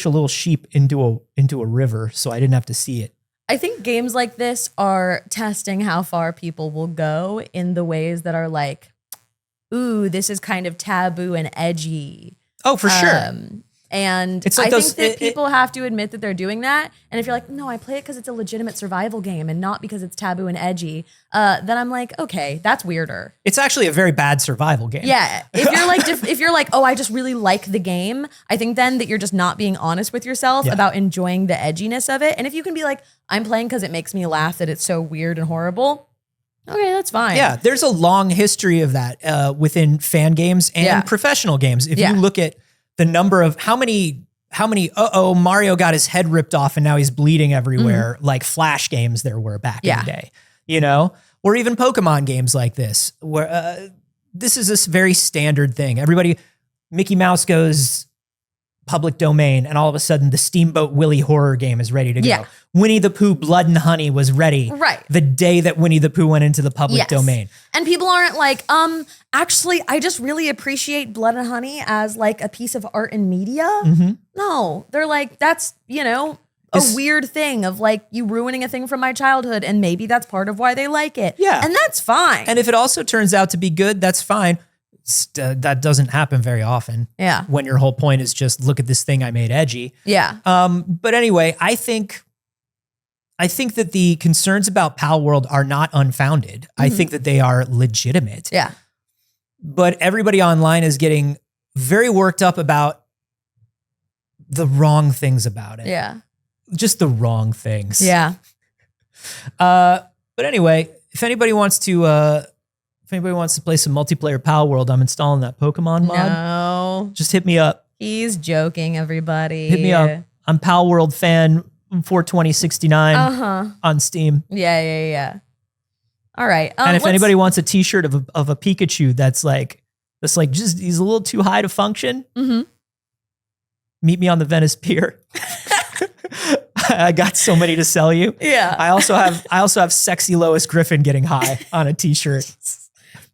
a little sheep into a river so I didn't have to see it. I think games like this are testing how far people will go in the ways that are ooh, this is kind of taboo and edgy. Oh, for sure. And It's like I those- think that people have to admit that they're doing that. And if you're like, no, I play it because it's a legitimate survival game and not because it's taboo and edgy, then I'm like, okay, that's weirder. It's actually a very bad survival game. Yeah. If you're like, oh, I just really like the game, I think then that you're just not being honest with yourself Yeah. about enjoying the edginess of it. And if you can be like, I'm playing because it makes me laugh that it's so weird and horrible, okay, that's fine. Yeah, there's a long history of that within fan games and Yeah. professional games. If Yeah. you look at the number of how many Mario got his head ripped off and now he's bleeding everywhere, like Flash games there were back in the day, or even Pokemon games like this, where this is this very standard thing. Mickey Mouse goes public domain and all of a sudden the Steamboat Willie horror game is ready to go. Yeah. Winnie the Pooh Blood and Honey was ready Right. the day that Winnie the Pooh went into the public Yes. domain. And people aren't like, actually, I just really appreciate Blood and Honey as a piece of art and media. Mm-hmm. No, they're like, that's, a This- weird thing of you ruining a thing from my childhood. And maybe that's part of why they like it. Yeah. And that's fine. And if it also turns out to be good, that's fine. That doesn't happen very often. Yeah. When your whole point is just look at this thing I made edgy. Yeah. But anyway, I think that the concerns about Palworld are not unfounded. I think that they are legitimate. Yeah. But everybody online is getting very worked up about the wrong things about it. Yeah. Just the wrong things. Yeah. But anyway, if anybody wants to play some multiplayer Palworld, I'm installing that Pokemon mod. No. Just hit me up. He's joking, everybody. Hit me up. I'm Palworld fan 42069 on Steam. Yeah. All right. And if anybody wants a T-shirt of a Pikachu that's just he's a little too high to function, meet me on the Venice Pier. I got so many to sell you. Yeah. I also have sexy Lois Griffin getting high on a T-shirt.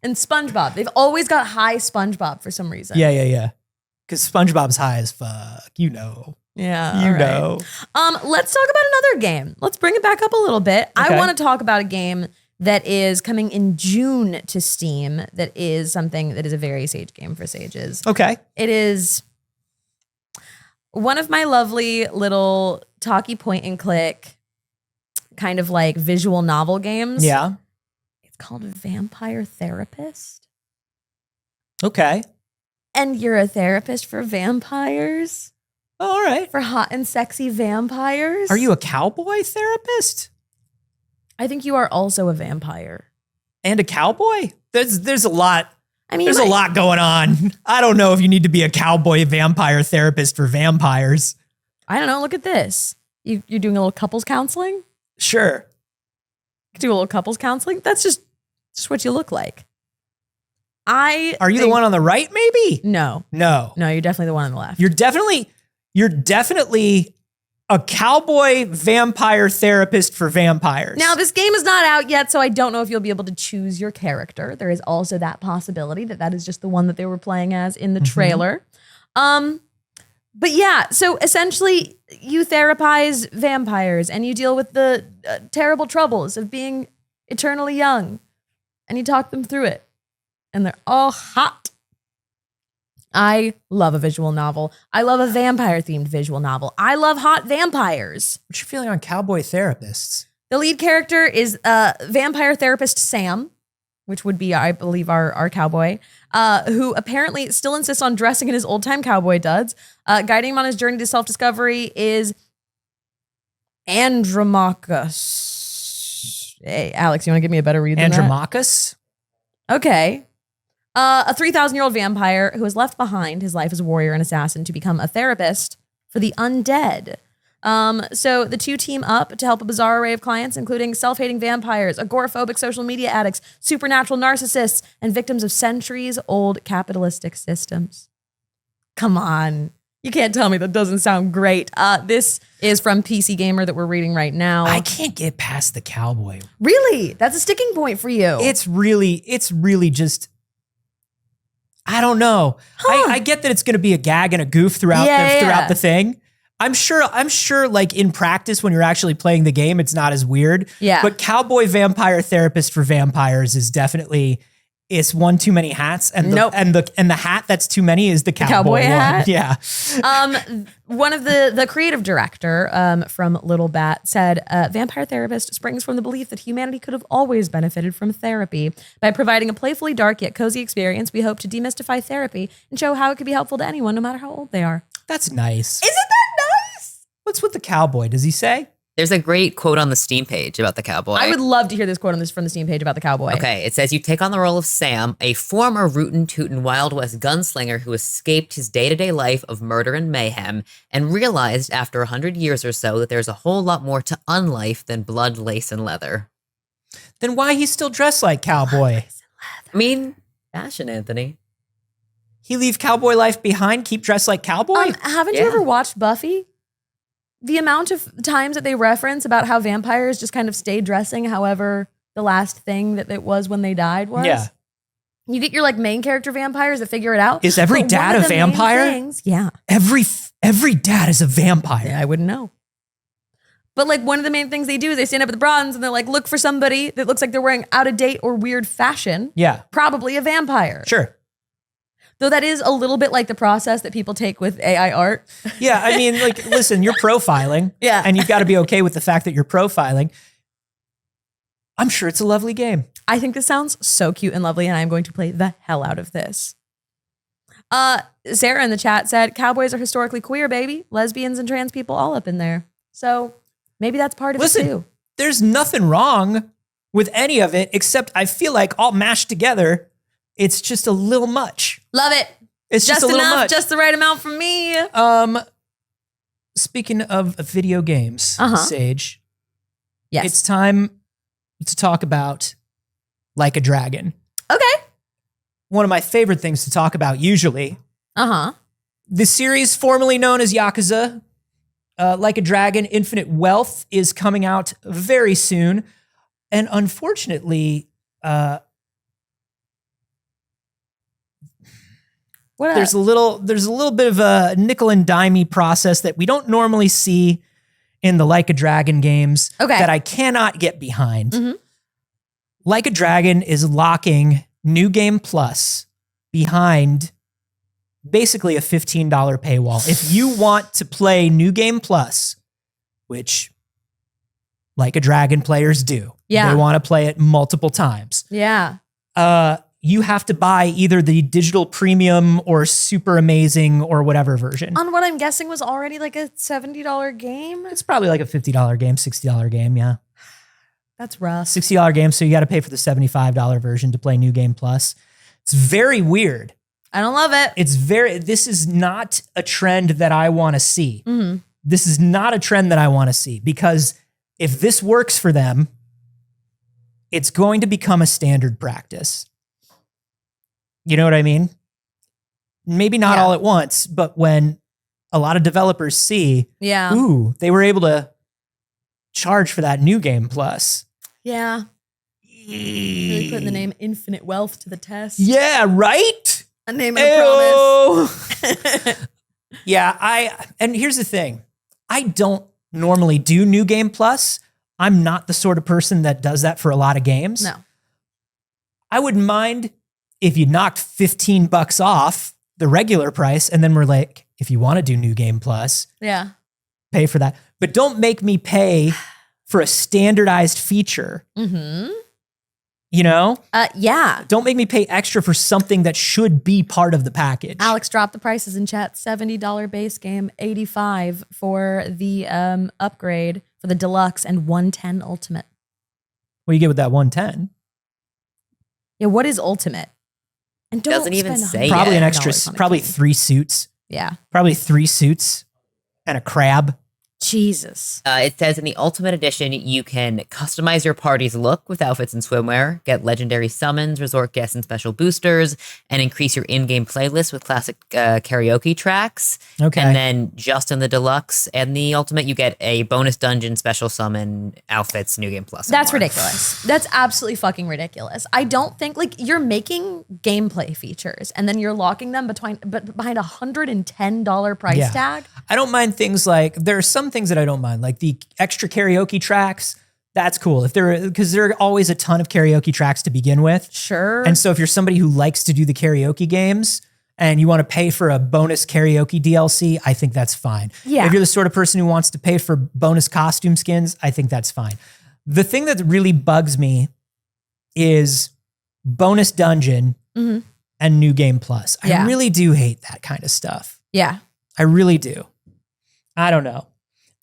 And SpongeBob. They've always got high SpongeBob for some reason. Yeah. Because SpongeBob's high as fuck. Yeah. You all right. know. Let's talk about another game. Let's bring it back up a little bit. Okay. I want to talk about a game that is coming in June to Steam. That is something that is a very Saige game for Sages. Okay. It is one of my lovely little talkie point and click kind of visual novel games. Yeah. It's called Vampire Therapist. Okay. And you're a therapist for vampires? All right. For hot and sexy vampires? Are you a cowboy therapist? I think you are also a vampire. And a cowboy? There's a lot. I mean, There's a lot going on. I don't know if you need to be a cowboy vampire therapist for vampires. I don't know. Look at this. You're doing a little couples counseling? Sure. Do a little couples counseling? That's just what you look like. Are you the one on the right, maybe? No. No. No, you're definitely the one on the left. You're definitely a cowboy vampire therapist for vampires. Now, this game is not out yet, so I don't know if you'll be able to choose your character. There is also that possibility that is just the one that they were playing as in the trailer. But yeah, so essentially you therapize vampires and you deal with the terrible troubles of being eternally young and you talk them through it. And they're all hot. I love a visual novel. I love a vampire-themed visual novel. I love hot vampires. What's your feeling on cowboy therapists? The lead character is vampire therapist Sam. which would be, I believe, our cowboy, who apparently still insists on dressing in his old-time cowboy duds. Guiding him on his journey to self-discovery is Andromachus. Hey, Alex, you want to give me a better read than that? Andromachus? Okay. A 3,000-year-old vampire who has left behind his life as a warrior and assassin to become a therapist for the undead. So the two team up to help a bizarre array of clients, including self-hating vampires, agoraphobic social media addicts, supernatural narcissists, and victims of centuries-old capitalistic systems. Come on. You can't tell me that doesn't sound great. This is from PC Gamer that we're reading right now. I can't get past the cowboy. Really? That's a sticking point for you. It's really just, I don't know. I get that it's going to be a gag and a goof throughout the thing. I'm sure like in practice when you're actually playing the game, it's not as weird. Yeah. But cowboy vampire therapist for vampires is definitely, it's one too many hats. And the hat that's too many is the cowboy hat? one. Yeah. One of the creative director from Little Bat said, vampire therapist springs from the belief that humanity could have always benefited from therapy. By providing a playfully dark yet cozy experience, we hope to demystify therapy and show how it can be helpful to anyone, no matter how old they are. That's nice. Isn't that nice? What's with the cowboy? Does he say? There's a great quote on the Steam page about the cowboy. I would love to hear this quote from the Steam page about the cowboy. Okay, it says, you take on the role of Sam, a former rootin' tootin' Wild West gunslinger who escaped his day-to-day life of murder and mayhem and realized after 100 years or so that there's a whole lot more to unlife than blood, lace, and leather. Then why he's still dressed like cowboy? I mean, fashion, Anthony. He leave cowboy life behind, keep dressed like cowboy? Haven't you ever watched Buffy? The amount of times that they reference about how vampires just kind of stay dressing however the last thing that it was when they died was. Yeah. You get your like main character vampires that figure it out. Is every But dad one a of the main vampire? things- yeah. Every dad is a vampire. I wouldn't know. But like one of the main things they do is they stand up at the bronze and they're like, look for somebody that looks like they're wearing out of date or weird fashion. Yeah. Probably a vampire. Sure. Though that is a little bit like the process that people take with AI art. Yeah, I mean, like, listen, you're profiling. Yeah. And you've got to be okay with the fact that you're profiling. I'm sure it's a lovely game. I think this sounds so cute and lovely, and I'm going to play the hell out of this. Sarah in the chat said, cowboys are historically queer, baby. Lesbians and trans people all up in there. So maybe that's part of it too. There's nothing wrong with any of it, except I feel like all mashed together, it's just a little much. Love it. It's just a little enough, much. just the right amount for me. Speaking of video games, Saige, Yes. it's time to talk about Like a Dragon. Okay. One of my favorite things to talk about usually. The series formerly known as Yakuza, Like a Dragon, Infinite Wealth is coming out very soon. And unfortunately, there's a little bit of a nickel and dimey process that we don't normally see in the Like a Dragon games that I cannot get behind. Like a Dragon is locking New Game Plus behind basically a $15 paywall. If you want to play New Game Plus, which Like a Dragon players do, they want to play it multiple times. Yeah. You have to buy either the digital premium or super amazing or whatever version. On what I'm guessing was already like a $70 game. It's probably like a $50 game, $60 game, yeah. That's rough. $60 game, so you got to pay for the $75 version to play New Game Plus. It's very weird. I don't love it. This is not a trend that I want to see. This is not a trend that I want to see, because if this works for them, it's going to become a standard practice. You know what I mean? Maybe not all at once, but when a lot of developers see, ooh, they were able to charge for that New Game Plus. Yeah. Really putting the name Infinite Wealth to the test. Yeah, right? A name and a promise. And here's the thing. I don't normally do New Game Plus. I'm not the sort of person that does that for a lot of games. No. I wouldn't mind if you knocked $15 off the regular price, and then we're like, if you want to do New Game Plus, pay for that. But don't make me pay for a standardized feature. You You know? Yeah. Don't make me pay extra for something that should be part of the package. Alex dropped the prices in chat. $70 base game, $85 for the upgrade for the deluxe, and $110 ultimate. What do you get with that 110? Yeah, what is ultimate? And don't Doesn't even spend say Probably yet. an extra, $100 on a probably key. 3 suits. Yeah. Probably 3 suits and a crab. Jesus. It says in the Ultimate Edition, you can customize your party's look with outfits and swimwear, get legendary summons, resort guests and special boosters, and increase your in-game playlist with classic karaoke tracks. Okay. And then just in the Deluxe and the Ultimate, you get a bonus dungeon, special summon, outfits, New Game Plus. and That's more. ridiculous. That's absolutely fucking ridiculous. I don't think, like, you're making gameplay features and then you're locking them behind $110 price Yeah. tag. I don't mind things like, there are some things that I don't mind, like the extra karaoke tracks. That's cool. Because there are always a ton of karaoke tracks to begin with. Sure. And so if you're somebody who likes to do the karaoke games and you want to pay for a bonus karaoke DLC, I think that's fine. Yeah. If you're the sort of person who wants to pay for bonus costume skins, I think that's fine. The thing that really bugs me is bonus dungeon Mhm. and New Game Plus. I Yeah. really do hate that kind of stuff. Yeah. I really do. I don't know.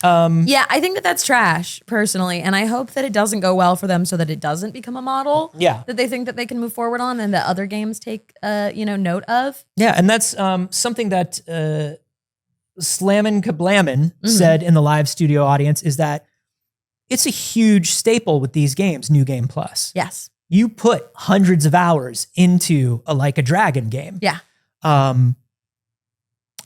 Yeah, I think that that's trash personally. And I hope that it doesn't go well for them so that it doesn't become a model Yeah. that they think that they can move forward on and that other games take, note of. Yeah, and that's something that Slammin' Kablammin said in the live studio audience is that it's a huge staple with these games, New Game Plus. Yes. You put hundreds of hours into a Like a Dragon game. Yeah.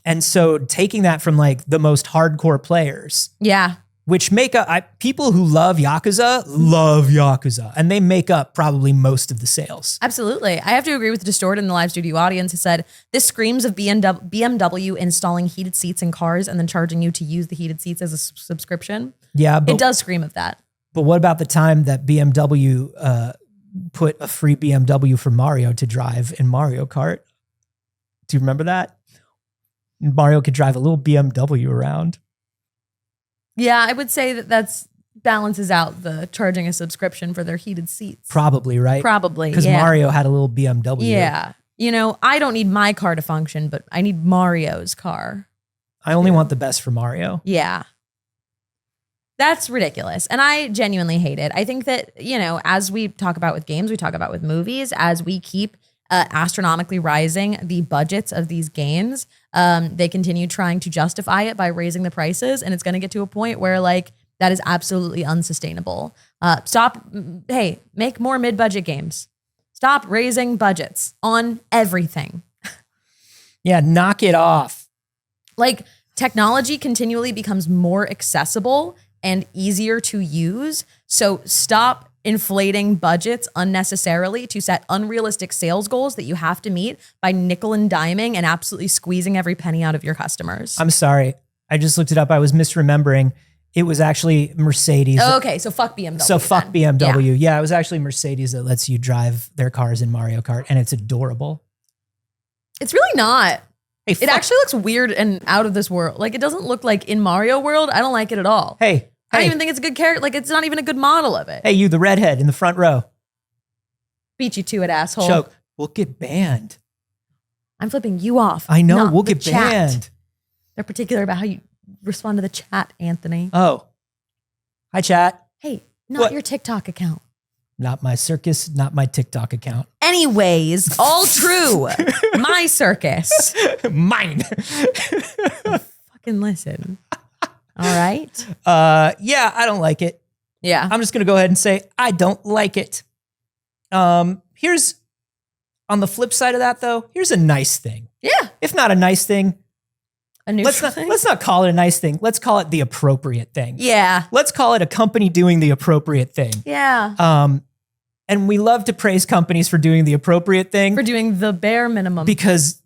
And so taking that from like the most hardcore players, Yeah. which make up, people who love Yakuza, and they make up probably most of the sales. Absolutely. I have to agree with Distort in the live studio audience who said, this screams of BMW installing heated seats in cars and then charging you to use the heated seats as a subscription. Yeah, It does scream of that. But what about the time that BMW put a free BMW for Mario to drive in Mario Kart? Do you remember that? Mario could drive a little BMW around. Yeah, I would say that balances out the charging a subscription for their heated seats. Probably, right? Probably, Because yeah. Mario had a little BMW. Yeah. I don't need my car to function, but I need Mario's car. I only want the best for Mario. Yeah. That's ridiculous. And I genuinely hate it. I think that, as we talk about with games, we talk about with movies, as we keep astronomically rising the budgets of these games, they continue trying to justify it by raising the prices. And it's going to get to a point where that is absolutely unsustainable. Make more mid-budget games. Stop raising budgets on everything. Yeah, knock it off. Technology continually becomes more accessible and easier to use. So stop inflating budgets unnecessarily to set unrealistic sales goals that you have to meet by nickel and diming and absolutely squeezing every penny out of your customers. I'm sorry. I just looked it up. I was misremembering. It was actually Mercedes. Okay, so fuck BMW. So fuck then. BMW. Yeah. Yeah, it was actually Mercedes that lets you drive their cars in Mario Kart, and it's adorable. It's really not. Hey, It actually looks weird and out of this world. It doesn't look like in Mario World. I don't like it at all. Hey, I don't even think it's a good character. It's not even a good model of it. hey, you, the redhead in the front row. Beat you to it, asshole. Choke. We'll get banned. I'm flipping you off. I know. not We'll the get chat. banned. They're particular about how you respond to the chat, Anthony. Oh. Hi, chat. Hey, not What? your TikTok account. Not my circus, not my TikTok account. Anyways, all true. My circus. Mine. Fucking listen. All right. Yeah, I don't like it. Yeah. I'm just going to go ahead and say I don't like it. Here's, on the flip side of that though, here's a nice thing. Yeah. If not a nice thing, A new let's not call it a nice thing. Let's call it the appropriate thing. Yeah. Let's call it a company doing the appropriate thing. Yeah. And we love to praise companies for doing the appropriate thing For doing the bare minimum. because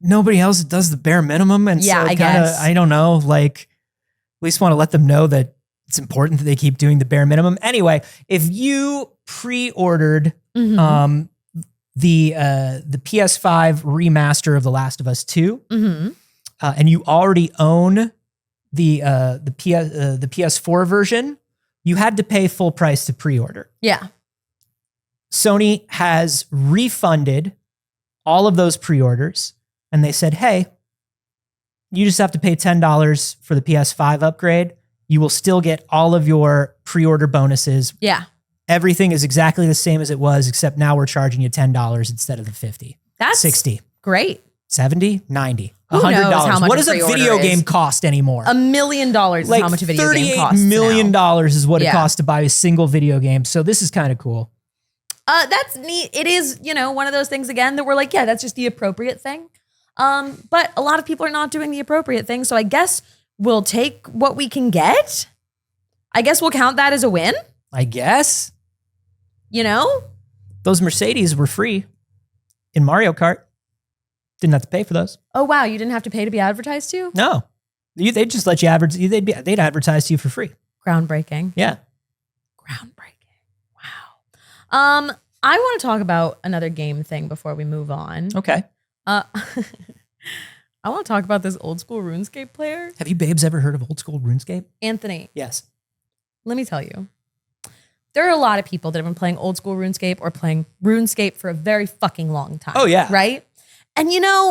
nobody else does the bare minimum. And Yeah, so I it kinda, guess. I don't know, at least want to let them know that it's important that they keep doing the bare minimum. Anyway, if you pre-ordered Mhm. the PS5 remaster of The Last of Us 2, Mhm. and you already own the PS4 version, you had to pay full price to pre-order. Yeah. Sony has refunded all of those pre-orders, and they said, hey, you just have to pay $10 for the PS5 upgrade. You will still get all of your pre-order bonuses. Yeah. Everything is exactly the same as it was, except now we're charging you $10 instead of the $50. That's 60, great. 70, 90, Who knows $100. how much What a does a pre-order video is? game cost anymore? $1 million is Like how much a video game costs $38 million now. is what it Yeah. costs to buy a single video game. So this is kind of cool. That's neat. It is, one of those things again that we're like, yeah, that's just the appropriate thing. But a lot of people are not doing the appropriate thing. So I guess we'll take what we can get. I guess we'll count that as a win. I guess. Those Mercedes were free in Mario Kart. Didn't have to pay for those. Oh, wow. You didn't have to pay to be advertised to? No. They'd just let you advertise. They'd advertise to you for free. Groundbreaking. Yeah. Groundbreaking. Wow. I want to talk about another game thing before we move on. Okay. I want to talk about this old school RuneScape player. Have you babes ever heard of old school RuneScape? Anthony, Yes. let me tell you. There are a lot of people that have been playing old school RuneScape or playing RuneScape for a very fucking long time. Oh, yeah. Right? And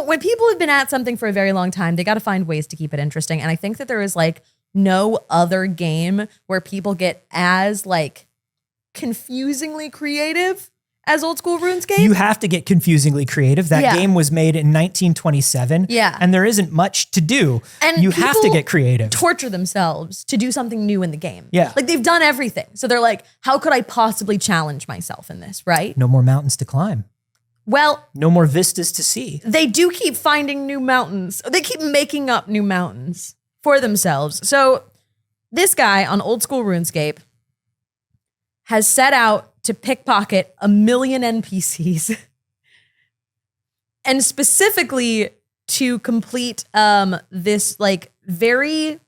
when people have been at something for a very long time, they got to find ways to keep it interesting. And I think that there is no other game where people get as confusingly creative as old school RuneScape. You have to get confusingly creative. That Yeah. game was made in 1927. Yeah. And there isn't much to do. And you have to people get creative. torture themselves to do something new in the game. Yeah. They've done everything. So they're like, how could I possibly challenge myself in this, right? No more mountains to climb. Well, No more vistas to see. they do keep finding new mountains. They keep making up new mountains for themselves. So this guy on old school RuneScape has set out to pickpocket 1 million NPCs and specifically to complete this very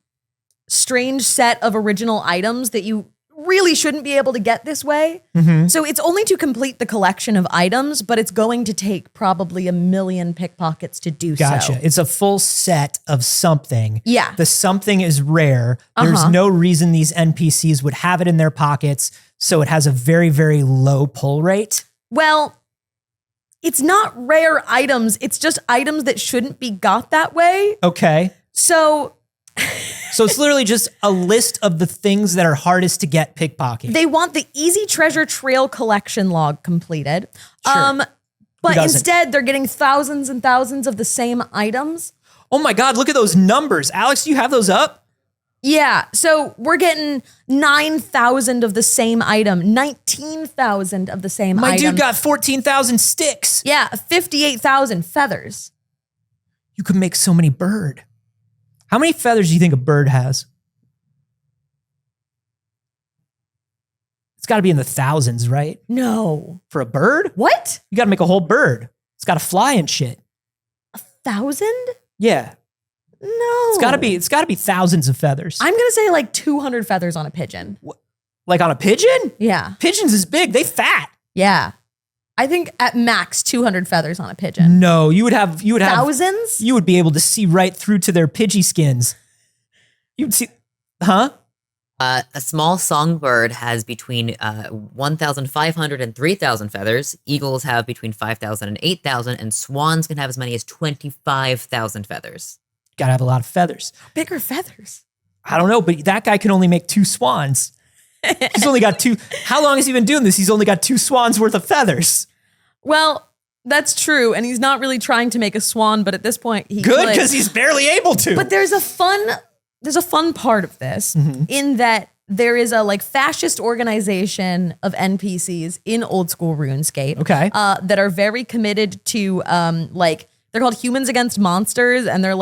strange set of original items that you really shouldn't be able to get this way. Mm-hmm. So it's only to complete the collection of items, but it's going to take probably 1 million pickpockets to do Gotcha. so. It's a full set of something. Yeah. The something is rare. There's Uh-huh. no reason these NPCs would have it in their pockets. So it has a very, very low pull rate. Well, it's not rare items. It's just items that shouldn't be got that way. Okay. So So it's literally just a list of the things that are hardest to get pickpocketed. they want the easy treasure trail collection log completed. Sure. But doesn't? instead they're getting thousands and thousands of the same items. Oh my God, look at those numbers. Alex, do you have those up? Yeah, so we're getting 9,000 of the same item, 19,000 of the same My item. dude got 14,000 sticks. Yeah, 58,000 feathers. You can make so many bird. How many feathers do you think a bird has? It's got to be in the thousands, right? No. For a bird? What? You got to make a whole bird. It's got to fly and shit. 1,000? Yeah. No. It's got to be thousands of feathers. I'm going to say 200 feathers on a pigeon. Like on a pigeon? Yeah. Pigeons is big. They fat. Yeah. I think at max 200 feathers on a pigeon. No, you would have Thousands? You would be able to see right through to their pidgey skins. You'd see, huh? A small songbird has between 1,500 and 3,000 feathers. Eagles have between 5,000 and 8,000, and swans can have as many as 25,000 feathers. Gotta have a lot of feathers. Bigger feathers. I don't know, but that guy can only make 2 swans. He's only got 2. How long has he been doing this? He's only got 2 swans worth of feathers. Well, that's true. And he's not really trying to make a swan, but at this point he Good, could. because he's barely able to. But there's a fun part of this in that there is a fascist organization of NPCs in old school RuneScape. Okay. That are very committed to they're called Humans Against Monsters, and they're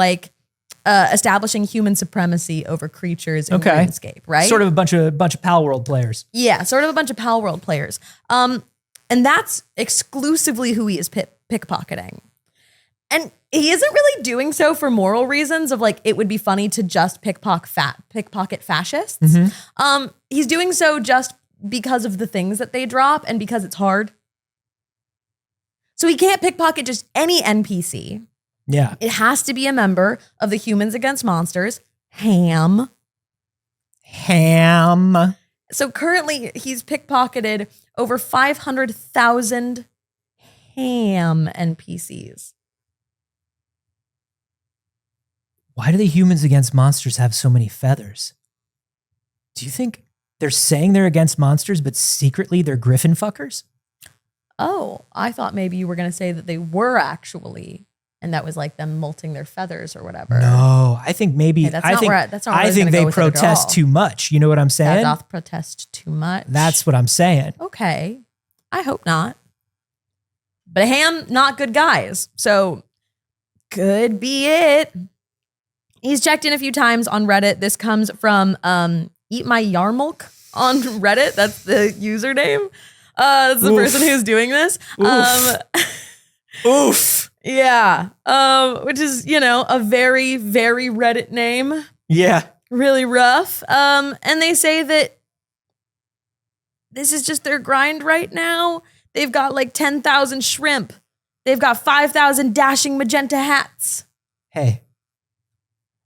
establishing human supremacy over creatures in RuneScape, right? Sort of a bunch of Palworld players. Yeah, sort of a bunch of Palworld players. And that's exclusively who he is pickpocketing. And he isn't really doing so for moral reasons of it would be funny to just pickpocket fascists. He's doing so just because of the things that they drop and because it's hard. So he can't pickpocket just any NPC. Yeah. It has to be a member of the Humans Against Monsters, HAM. Ham. So currently he's pickpocketed over 500,000 ham NPCs. Why do the humans against monsters have so many feathers? Do you think they're saying they're against monsters, but secretly they're griffin fuckers? Oh, I thought maybe you were going to say that they were actually, and that was like them molting their feathers or whatever. No, I think maybe. Okay, that's I not think, where that's not where I I was think gonna go they with it at protest all. too much. You know what I'm That saying? doth protest too much. That's what I'm saying. Okay. I hope not. But ham, not good guys. So could be it. He's checked in a few times on Reddit. This comes from Eat My Yarmulke on Reddit. That's the username. That's the person who's doing this. Oof. Yeah. Which is, a very, very Reddit name. Yeah. Really rough. And they say that this is just their grind right now. They've got like 10,000 shrimp. They've got 5,000 dashing magenta hats. Hey,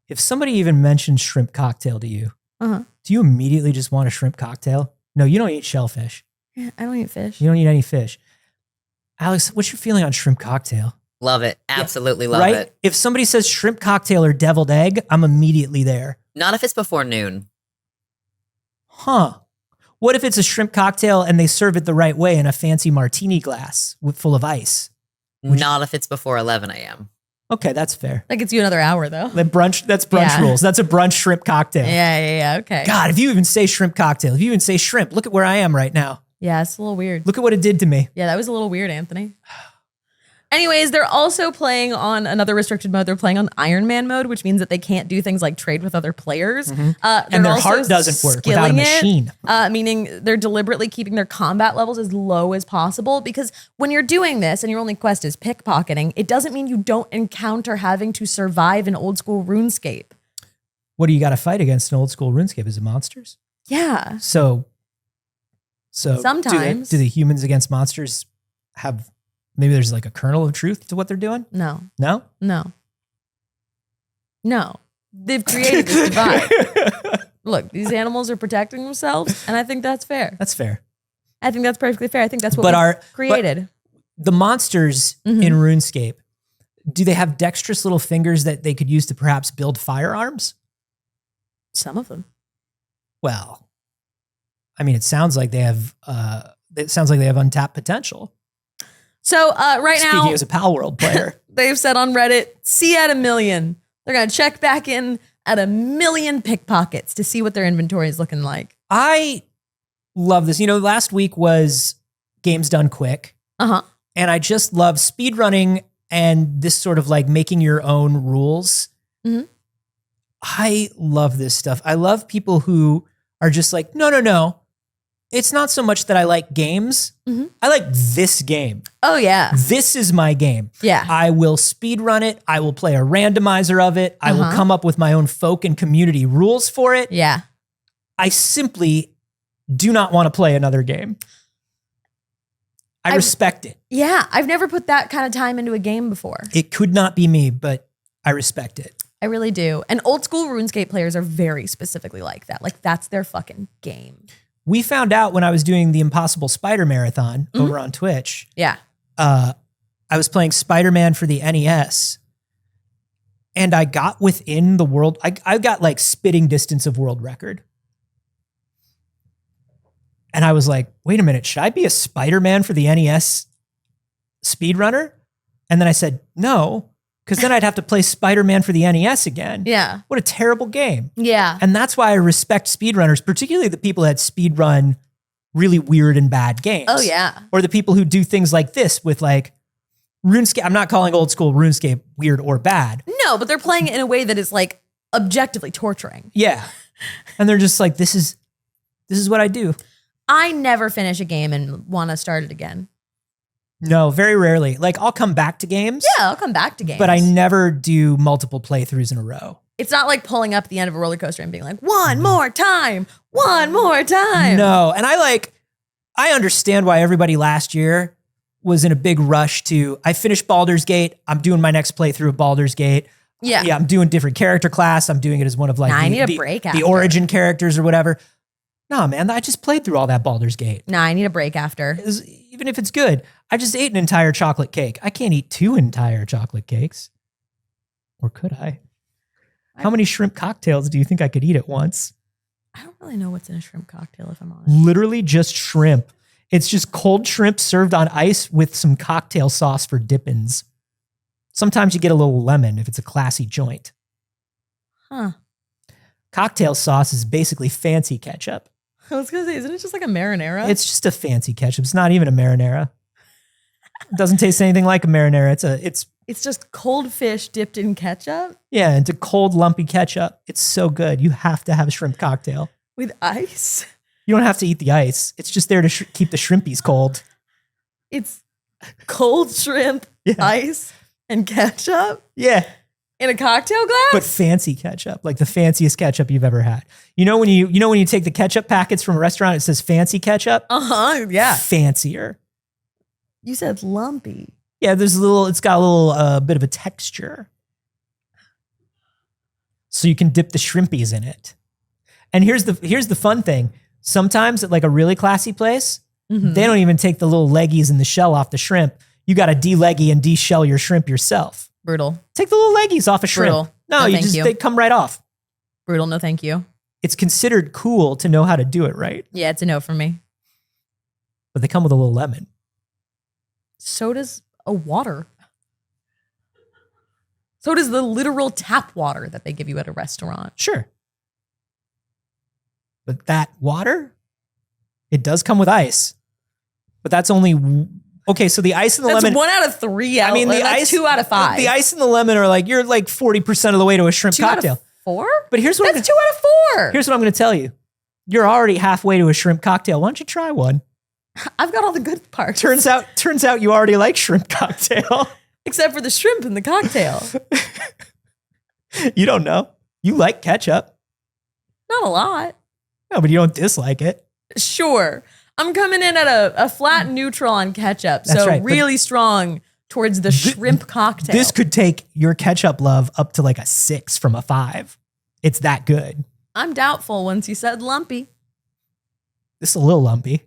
if somebody even mentions shrimp cocktail to you, Uh-huh. do you immediately just want a shrimp cocktail? No, you don't eat shellfish. Yeah, I don't eat fish. You don't eat any fish. Alex, what's your feeling on shrimp cocktail? Love it. Absolutely love Right? it. If somebody says shrimp cocktail or deviled egg, I'm immediately there. Not if it's before noon. Huh. What if it's a shrimp cocktail and they serve it the right way in a fancy martini glass full of ice? Not if it's before 11 a.m. Okay, that's fair. That gets you another hour though. That's brunch Yeah. rules. That's a brunch shrimp cocktail. Yeah. Okay. God, if you even say shrimp cocktail, if you even say shrimp, look at where I am right now. Yeah, it's a little weird. Look at what it did to me. Yeah, that was a little weird, Anthony. Anyways, they're also playing on another restricted mode. They're playing on Iron Man mode, which means that they can't do things like trade with other players. And their heart doesn't work without a skilling it, machine. meaning they're deliberately keeping their combat levels as low as possible, because when you're doing this and your only quest is pickpocketing, it doesn't mean you don't encounter having to survive an old school RuneScape. What do you got to fight against in old school RuneScape? Is it monsters? Yeah. So Sometimes. do the humans against monsters have, maybe there's like a kernel of truth to what they're doing? No. No? No. They've created this divide. Look, these animals are protecting themselves, and I think that's fair. That's fair. I think that's perfectly fair. I think that's what But we created. The monsters in RuneScape, do they have dexterous little fingers that they could use to perhaps build firearms? Some of them. Well, I mean, it sounds like they have untapped potential. So right Speaking now, as a Palworld player. they've said on Reddit, see at 1 million. They're going to check back in at 1 million pickpockets to see what their inventory is looking like. I love this. Last week was games done quick. Uh-huh. And I just love speedrunning and this sort of like making your own rules. Mhm. I love this stuff. I love people who are just like, no. It's not so much that I like games. Mhm. I like this game. Oh, yeah. This is my game. Yeah. I will speedrun it. I will play a randomizer of it. I will come up with my own folk and community rules for it. Yeah. I simply do not want to play another game. I respect it. Yeah. I've never put that kind of time into a game before. It could not be me, but I respect it. I really do. And old school RuneScape players are very specifically like that. Like, that's their fucking game. We found out when I was doing the Impossible Spider Marathon over on Twitch. Yeah. I was playing Spider-Man for the NES, and I got within the world. I got like spitting distance of world record. And I was like, wait a minute, should I be a Spider-Man for the NES speedrunner? And then I said, no, because then I'd have to play Spider-Man for the NES again. Yeah. What a terrible game. Yeah. And that's why I respect speedrunners, particularly the people that speedrun really weird and bad games. Oh, yeah. Or the people who do things like this with like RuneScape. I'm not calling old school RuneScape weird or bad. No, but they're playing it in a way that is like objectively torturing. Yeah. And they're just like, this is what I do. I never finish a game and want to start it again. No, very rarely. Like I'll come back to games. Yeah, I'll come back to games. But I never do multiple playthroughs in a row. It's not like pulling up the end of a roller coaster and being like, one more time. No. And I understand why everybody last year was in a big rush to, I finished Baldur's Gate. I'm doing my next playthrough of Baldur's Gate. Yeah. I'm doing different character class. I'm doing it as one of like I need a break the after. origin characters or whatever. Nah, man, I just played through all that Baldur's Gate. Nah, I need a break after. Even if it's good, I just ate an entire chocolate cake. I can't eat 2 entire chocolate cakes. Or could I? How many shrimp cocktails do you think I could eat at once? I don't really know what's in a shrimp cocktail, if I'm honest. Literally just shrimp. It's just cold shrimp served on ice with some cocktail sauce for dip-ins. Sometimes you get a little lemon if it's a classy joint. Huh. Cocktail sauce is basically fancy ketchup. I was going to say, isn't it just like a marinara? It's just a fancy ketchup. It's not even a marinara. It doesn't taste anything like a marinara. It's just cold fish dipped in ketchup? Yeah, it's a cold, lumpy ketchup. It's so good. You have to have a shrimp cocktail. With ice? You don't have to eat the ice. It's just there to keep the shrimpies cold. It's cold shrimp, ice, and ketchup? Yeah. In a cocktail glass? But fancy ketchup, like the fanciest ketchup you've ever had. You know when you take the ketchup packets from a restaurant, it says fancy ketchup? Uh-huh, yeah. Fancier. You said lumpy. Yeah, it's got a little bit of a texture. So you can dip the shrimpies in it. And here's the fun thing. Sometimes at like a really classy place, they don't even take the little leggies and the shell off the shrimp. You got to de-leggy and de-shell your shrimp yourself. Brutal. Take the little leggies off a shrimp. Brutal. No, they come right off. Brutal, no thank you. It's considered cool to know how to do it right. Yeah, it's a no for me. But they come with a little lemon. So does a water. So does the literal tap water that they give you at a restaurant. Sure. But that water, it does come with ice. But that's only... Okay, so the ice and the That's lemon... 1 out of 3. I mean, the ice... 2 out of 5. The ice and the lemon are like, you're like 40% of the way to a shrimp 2 cocktail. out of 4? But here's what... That's 2 out of 4. Here's what I'm going to tell you. You're already halfway to a shrimp cocktail. Why don't you try one? I've got all the good parts. Turns out you already like shrimp cocktail. Except for the shrimp in the cocktail. You don't know. You like ketchup. Not a lot. No, but you don't dislike it. Sure. I'm coming in at a flat neutral on ketchup. That's so right, but really strong towards the shrimp cocktail. This could take your ketchup love up to like a 6 from a 5. It's that good. I'm doubtful once you said lumpy. This is a little lumpy,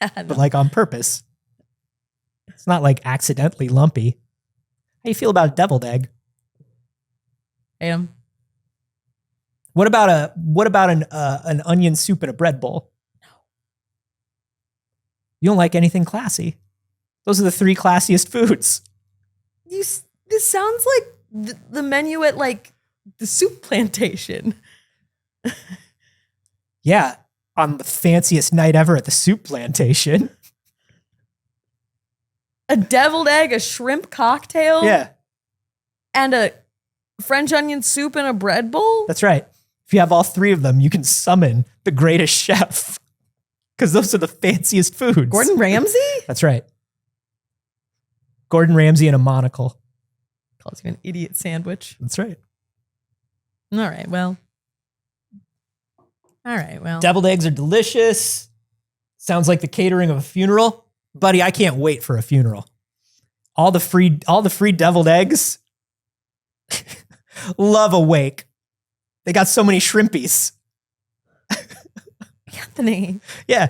No. but like on purpose. It's not like accidentally lumpy. How you feel about a deviled egg? Hate 'em. What about an onion soup in a bread bowl? No. You don't like anything classy. Those are the 3 classiest foods. This sounds like the menu at like the soup plantation. Yeah, on the fanciest night ever at the soup plantation. A deviled egg, a shrimp cocktail, Yeah, and a French onion soup in a bread bowl? that's right. If you have all 3 of them, you can summon the greatest chef. Because those are the fanciest foods. Gordon Ramsay? That's right. Gordon Ramsay in a monocle. Calls you an idiot sandwich. That's right. All right, well. Deviled eggs are delicious. Sounds like the catering of a funeral. Buddy, I can't wait for a funeral. All the free deviled eggs. Love a wake. They got so many shrimpies. Anthony. Yeah.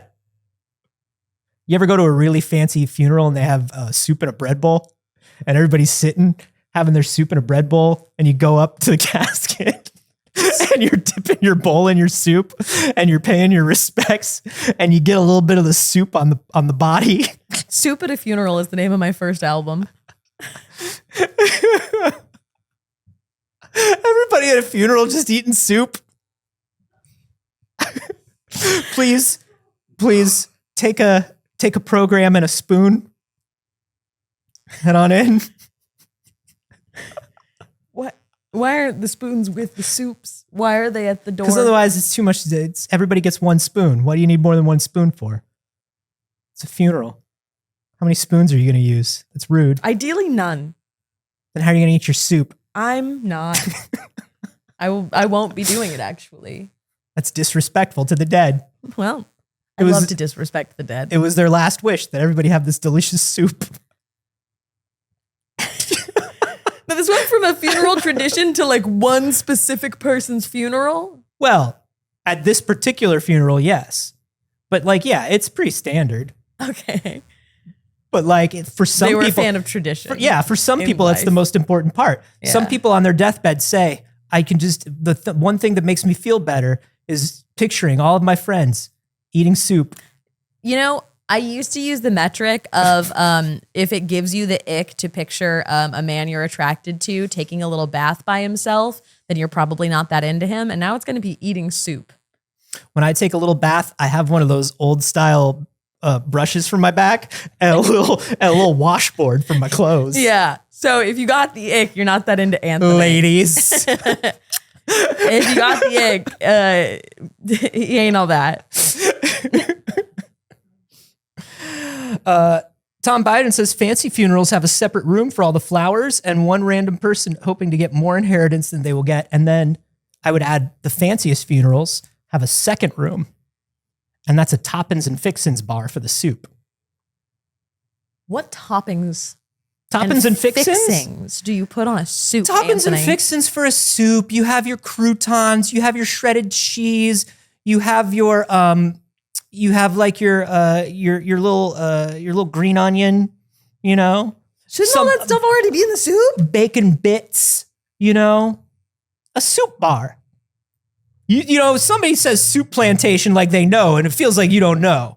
You ever go to a really fancy funeral and they have soup in a bread bowl and everybody's sitting having their soup in a bread bowl and you go up to the casket and you're dipping your bowl in your soup and you're paying your respects and you get a little bit of the soup on the body. Soup at a Funeral is the name of my first album. Everybody at a funeral just eating soup. Please take a program and a spoon. Head on in. What? Why are the spoons with the soups? Why are they at the door? Because otherwise it's too much. Everybody gets one spoon. What do you need more than one spoon for? It's a funeral. How many spoons are you going to use? That's rude. Ideally, none. Then how are you going to eat your soup? I'm not. I won't be doing it, actually. That's disrespectful to the dead. Well, I love to disrespect the dead. It was their last wish that everybody have this delicious soup. Now, this went from a funeral tradition to like one specific person's funeral. Well, At this particular funeral, yes. But like, yeah, it's pretty standard. Okay. But like for some They were people, a fan of tradition. for some in people, that's the life. most important part. Some Yeah. people on their deathbed say, I can just, one thing that makes me feel better is picturing all of my friends eating soup. You know, I used to use the metric of if it gives you the ick to picture a man you're attracted to taking a little bath by himself, then you're probably not that into him. And now it's going to be eating soup. When I take a little bath, I have one of those old style brushes for my back and a little washboard for my clothes. Yeah. So if you got the ick, you're not that into Anthony. Ladies. If you got the ick, he ain't all that. Tom Biden says fancy funerals have a separate room for all the flowers and one random person hoping to get more inheritance than they will get. And then I would add the fanciest funerals have a second room. And that's a toppins and fixins bar for the soup. What toppings? Toppins and fixins? Fixings do you put on a soup? Toppins and Anthony? fixins for a soup. You have your croutons, you have your shredded cheese, you have your like your little green onion, you know? Shouldn't all that stuff already be in the soup? Bacon bits, you know? A soup bar. You know, somebody says soup plantation like they know, and it feels like you don't know.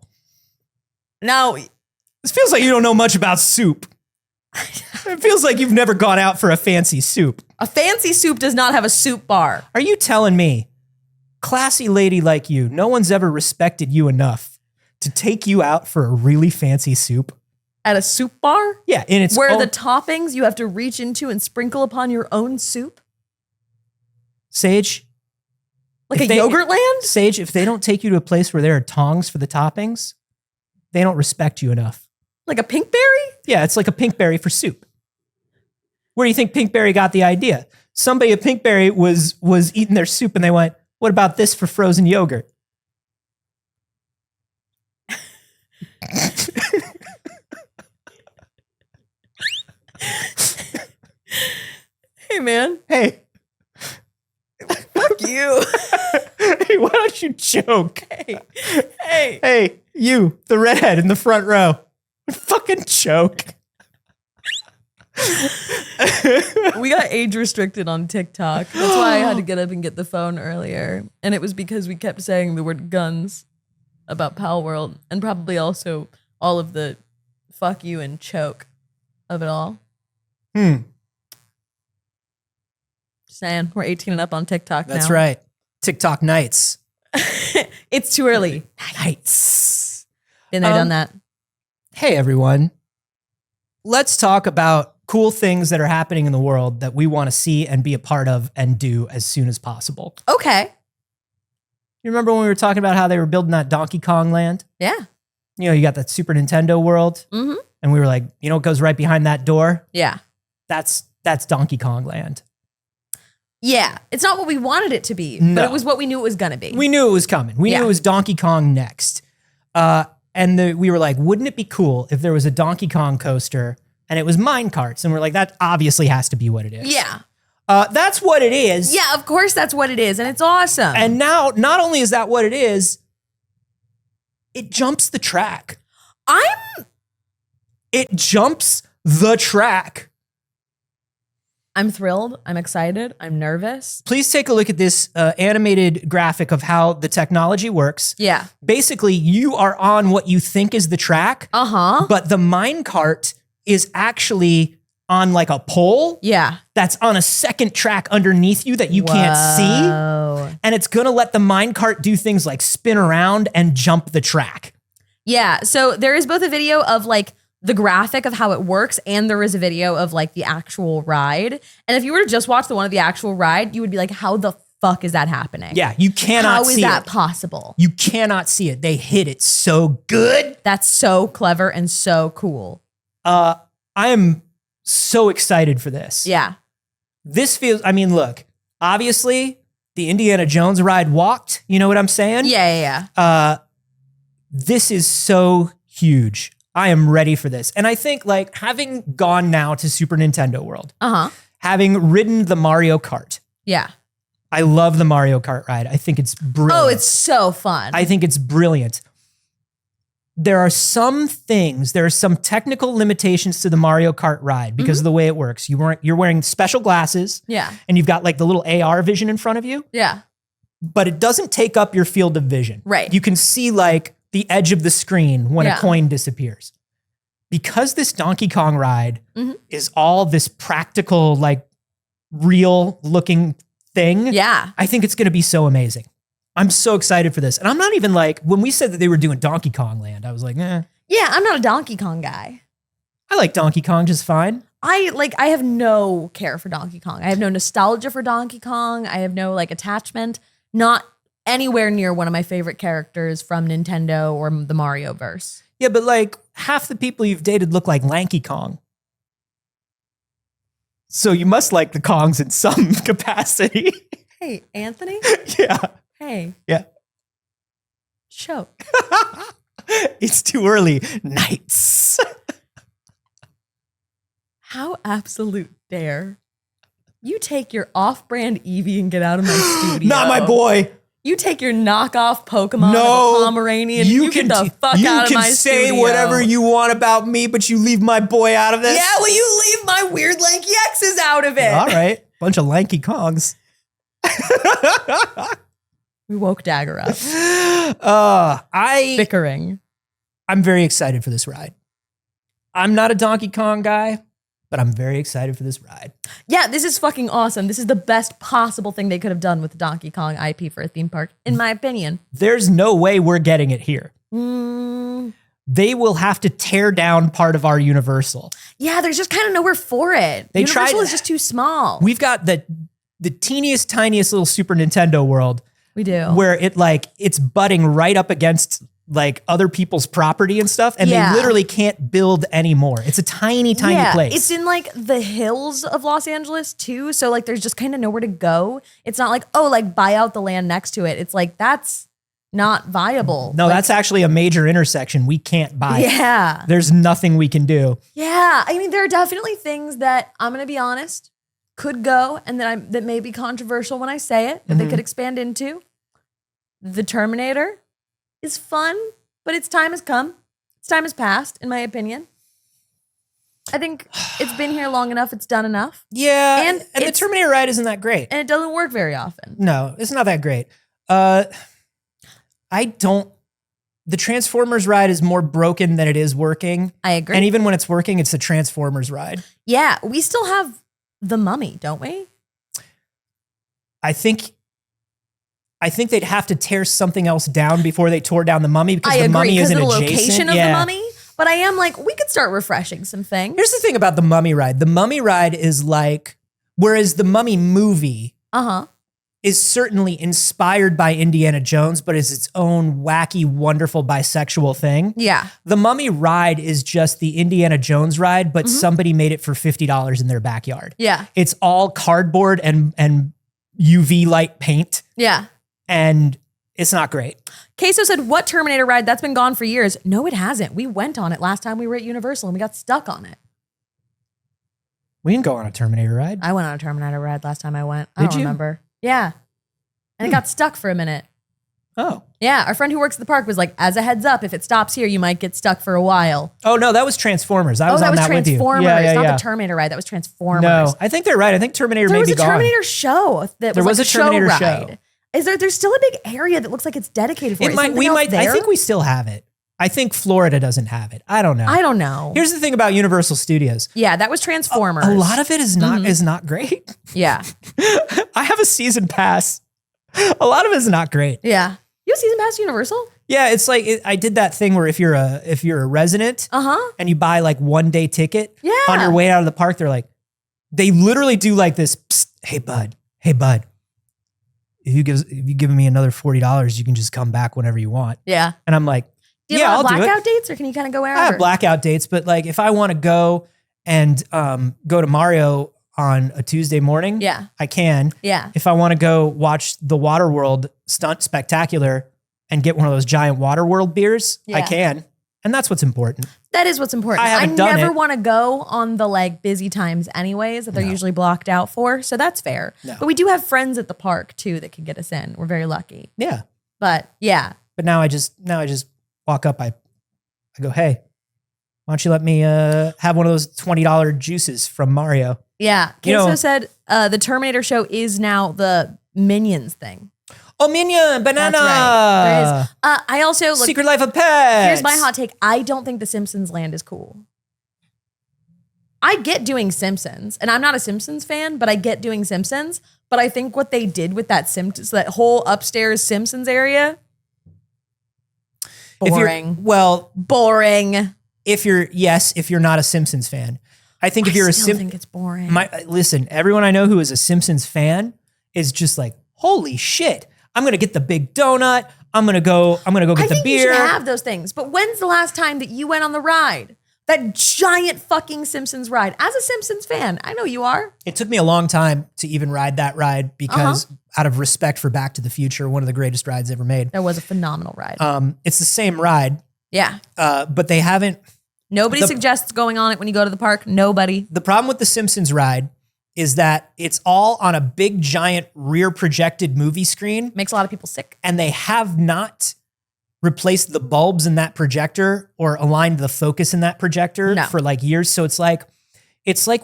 No. It feels like you don't know much about soup. It feels like you've never gone out for a fancy soup. A fancy soup does not have a soup bar. Are you telling me, classy lady like you, no one's ever respected you enough to take you out for a really fancy soup? At a soup bar? Yeah, in its Where own- the toppings you have to reach into and sprinkle upon your own soup? Saige, Like If a they- yogurt land? Saige, if they don't take you to a place where there are tongs for the toppings, they don't respect you enough. Like a pinkberry? Yeah, it's like a Pinkberry for soup. Where do you think Pinkberry got the idea? Somebody at Pinkberry was eating their soup and they went, what about this for frozen yogurt? Hey, man. Hey, Fuck you. hey, why don't you joke? Hey. Hey, you, the redhead in the front row. Fucking joke. We got age restricted on TikTok. That's why I had to get up and get the phone earlier. And it was because we kept saying the word guns about Palworld and probably also all of the fuck you and choke of it all. Saying we're 18 and up on TikTok That's now. right. TikTok nights. It's too early. Nights. Been there, done that. Hey, everyone. Let's talk about cool things that are happening in the world that we want to see and be a part of and do as soon as possible. Okay. You remember when we were talking about how they were building that Donkey Kong land? Yeah. You know, you got that Super Nintendo world. Mm-hmm. And we were like, you know what goes right behind that door? Yeah. That's Donkey Kong land. Yeah. It's not what we wanted it to be, No. but it was what we knew it was going to be. We knew it was coming. We Yeah. knew it was Donkey Kong next. We were like, wouldn't it be cool if there was a Donkey Kong coaster and it was mine carts? And we're like, that obviously has to be what it is. Yeah. That's what it is. Yeah, of course that's what it is. And it's awesome. And now, not only is that what it is, it jumps the track. It jumps the track. I'm thrilled. I'm excited. I'm nervous. Please take a look at this animated graphic of how the technology works. Yeah. Basically, you are on what you think is the track, Uh-huh. but the minecart is actually on like a pole Yeah. that's on a second track underneath you that you can't see. Whoa. And it's going to let the minecart do things like spin around and jump the track. Yeah. So there is both a video of like the graphic of how it works, and there is a video of like the actual ride. And if you were to just watch the one of the actual ride, you would be like, how the fuck is that happening? Yeah, you cannot How see is that it. possible? You cannot see it. They hit it so good. That's so clever and so cool. I am so excited for this. Yeah. This feels, I mean, look, obviously the Indiana Jones ride walked. You know what I'm saying? Yeah. This is so huge. I am ready for this. And I think like having gone now to Super Nintendo World, Uh-huh. having ridden the Mario Kart, Yeah. I love the Mario Kart ride. I think it's brilliant. Oh, it's so fun. I think it's brilliant. There are some technical limitations to the Mario Kart ride because of the way it works. You're wearing special glasses. Yeah. And you've got like the little AR vision in front of you. Yeah. But it doesn't take up your field of vision. Right. You can see like the edge of the screen when a coin disappears. Because this Donkey Kong ride is all this practical, like real looking thing. Yeah. I think it's going to be so amazing. I'm so excited for this. And I'm not even like, when we said that they were doing Donkey Kong Land, I was like, eh. Yeah, I'm not a Donkey Kong guy. I like Donkey Kong just fine. I have no care for Donkey Kong. I have no nostalgia for Donkey Kong. I have no like attachment. Not anywhere near one of my favorite characters from Nintendo or the Mario verse. Yeah, but like half the people you've dated look like Lanky Kong. So you must like the Kongs in some capacity. Hey, Anthony? Yeah. Hey. Yeah. Choke. It's too early. Nights. How absolute dare you take your off-brand Eevee and get out of my studio. Not my boy. You take your knockoff Pokemon No, of a Pomeranian. You get the fuck out of my studio. You can say whatever you want about me, but you leave my boy out of this. Yeah, will you leave my weird lanky X's out of it? All right. Bunch of lanky Kongs. We woke Dagger up. Bickering. I'm very excited for this ride. I'm not a Donkey Kong guy, but I'm very excited for this ride. Yeah, this is fucking awesome. This is the best possible thing they could have done with the Donkey Kong IP for a theme park, in my opinion. There's no way we're getting it here. They will have to tear down part of our Universal. Yeah, there's just kind of nowhere for it. Universal is just too small. We've got the teeniest, tiniest little Super Nintendo world. We do. Where it's butting right up against like other people's property and stuff. And they literally can't build anymore. It's a tiny place. It's in like the hills of Los Angeles too. So like there's just kind of nowhere to go. It's not like, oh, like buy out the land next to it. It's like, that's not viable. No, like, that's actually a major intersection. We can't buy it. Yeah. There's nothing we can do. Yeah. I mean, there are definitely things that I'm going to be honest, could go and that may be controversial when I say it, that they could expand into. The Terminator is fun, but its time has come. Its time has passed, in my opinion. I think it's been here long enough. It's done enough. Yeah. And the Terminator ride isn't that great. And it doesn't work very often. No, it's not that great. The Transformers ride is more broken than it is working. I agree. And even when it's working, it's the Transformers ride. Yeah. We still have the Mummy, don't we? I think they'd have to tear something else down before they tore down the Mummy because the Mummy isn't adjacent. The location of the Mummy. But I am like, we could start refreshing some things. Here's the thing about the Mummy ride. The Mummy ride is like, whereas the Mummy movie is certainly inspired by Indiana Jones, but is its own wacky, wonderful, bisexual thing. Yeah. The Mummy ride is just the Indiana Jones ride, but somebody made it for $50 in their backyard. Yeah. It's all cardboard and UV light paint. Yeah. And it's not great. Queso said, what Terminator ride? That's been gone for years. No, it hasn't. We went on it last time we were at Universal and we got stuck on it. We didn't go on a Terminator ride. I went on a Terminator ride last time I went. I don't remember. Yeah. And it got stuck for a minute. Oh. Yeah. Our friend who works at the park was like, as a heads up, if it stops here, you might get stuck for a while. Oh, no, that was Transformers. I was on that with you. Transformers. Yeah, not the Terminator ride. That was Transformers. No, I think they're right. I think Terminator may be gone. There was a Terminator show that was a Terminator show. There's still a big area that looks like it's dedicated for it. I think we still have it. I think Florida doesn't have it. I don't know. Here's the thing about Universal Studios. Yeah, that was Transformers. A lot of it is not great. Yeah. I have a season pass. A lot of it is not great. Yeah. You have season pass Universal? Yeah, it's like I did that thing where if you're a resident and you buy like 1 day ticket on your way out of the park, they literally do like this, psst, hey bud. If you give me another $40, you can just come back whenever you want. Yeah. And I'm like, do you have blackout dates or can you kind of go wherever? I have blackout dates, but like if I want to go and go to Mario on a Tuesday morning, I can. Yeah. If I want to go watch the Waterworld stunt spectacular and get one of those giant Waterworld beers, I can. And that's what's important. That is what's important. I haven't done never it. want to go on the like busy times anyways that they're usually blocked out for. So that's fair. No. But we do have friends at the park too that can get us in. We're very lucky. Yeah. But yeah. But now I just walk up. I go, hey, why don't you let me have one of those $20 juices from Mario? Yeah. You know- Kinso said the Terminator show is now the Minions thing. Oh, Minion, banana. That's right. There is. I also look. Secret Life of Pets. Here's my hot take. I don't think the Simpsons land is cool. I get doing Simpsons, and I'm not a Simpsons fan, but I get doing Simpsons. But I think what they did with that that whole upstairs Simpsons area, boring. Boring. If you're not a Simpsons fan, I think if you're I think it's boring. Listen, everyone I know who is a Simpsons fan is just like, holy shit, I'm gonna get the big donut. I'm gonna go get the I think beer. you should have those things. But when's the last time that you went on the ride? That giant fucking Simpsons ride. As a Simpsons fan, I know you are. It took me a long time to even ride that ride because out of respect for Back to the Future, one of the greatest rides ever made. That was a phenomenal ride. It's the same ride, Yeah. but they haven't. Nobody suggests going on it when you go to the park. Nobody. The problem with the Simpsons ride is that it's all on a big, giant, rear projected movie screen. Makes a lot of people sick. And they have not replaced the bulbs in that projector or aligned the focus in that projector for like years. So it's like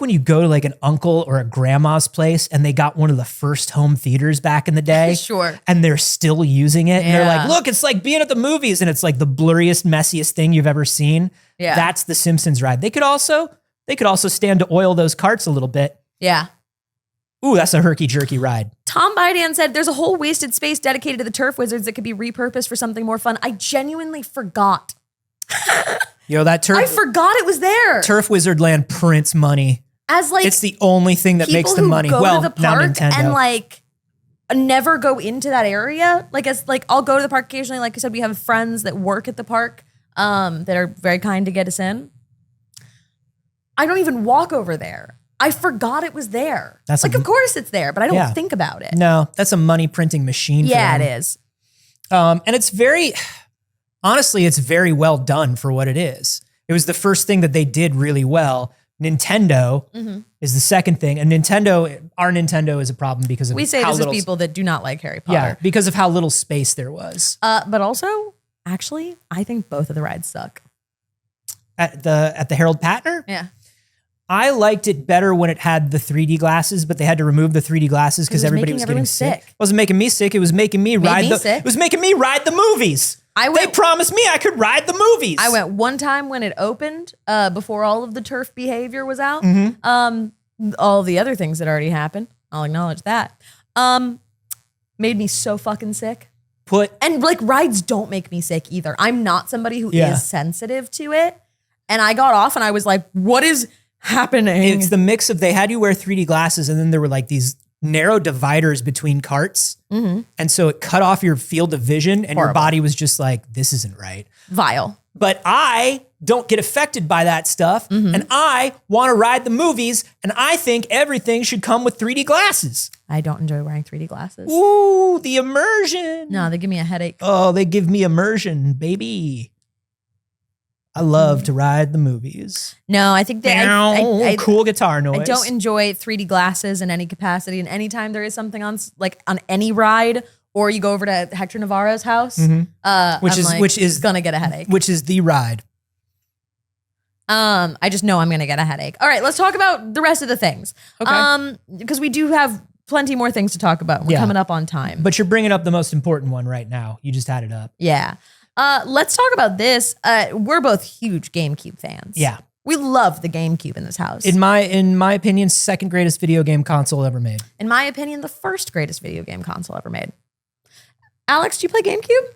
when you go to like an uncle or a grandma's place and they got one of the first home theaters back in the day. Sure. And they're still using it. And they're Yeah. like, look, it's like being at the movies. And it's like the blurriest, messiest thing you've ever seen. Yeah. That's the Simpsons ride. They could also stand to oil those carts a little bit. Yeah. Ooh, that's a herky-jerky ride. Tom Bidan said there's a whole wasted space dedicated to the turf wizards that could be repurposed for something more fun. I genuinely forgot. You know, that I forgot it was there. Turf Wizard Land prints money. As like It's the only thing that makes the money. Go Well, to the now park Nintendo. and like never go into that area. Like as like I'll go to the park occasionally. Like I said, we have friends that work at the park that are very kind to get us in. I don't even walk over there. I forgot it was there. That's like, of course it's there, but I don't Yeah. think about it. No, that's a money printing machine. Yeah, for it them. is. And it's honestly, it's very well done for what it is. It was the first thing that they did really well. Nintendo is the second thing. And our Nintendo is a problem because of We say how this as little, people that do not like Harry Potter. yeah, because of how little space there was. But also, actually, I think both of the rides suck. At the Harold Patner, Yeah. I liked it better when it had the 3D glasses, but they had to remove the 3D glasses because was everybody making was getting everyone sick. sick. It wasn't making me sick. It was making me ride me sick. It was making me ride the movies. They promised me I could ride the movies. I went one time when it opened, before all of the turf behavior was out. All the other things that already happened, I'll acknowledge that. Made me so fucking sick. And like rides don't make me sick either. I'm not somebody who is sensitive to it. And I got off and I was like, what is happening? It's the mix of they had you wear 3D glasses and then there were like these narrow dividers between carts. And so it cut off your field of vision and your body was just like, this isn't right. Vile. But I don't get affected by that stuff. And I want to ride the movies. And I think everything should come with 3D glasses. I don't enjoy wearing 3D glasses. Ooh, the immersion. No, they give me a headache. Oh, they give me immersion, baby. I love to ride the movies. No, I think that cool guitar noise. I don't enjoy 3D glasses in any capacity. And anytime there is something on any ride, or you go over to Hector Navarro's house, which is gonna get a headache. Which is the ride. I just know I'm gonna get a headache. All right, let's talk about the rest of the things. Okay. Because we do have plenty more things to talk about. We're coming up on time. But you're bringing up the most important one right now. You just had it up. Yeah. Let's talk about this. We're both huge GameCube fans. Yeah. We love the GameCube in this house. In my opinion, second greatest video game console ever made. In my opinion, the first greatest video game console ever made. Alex, do you play GameCube?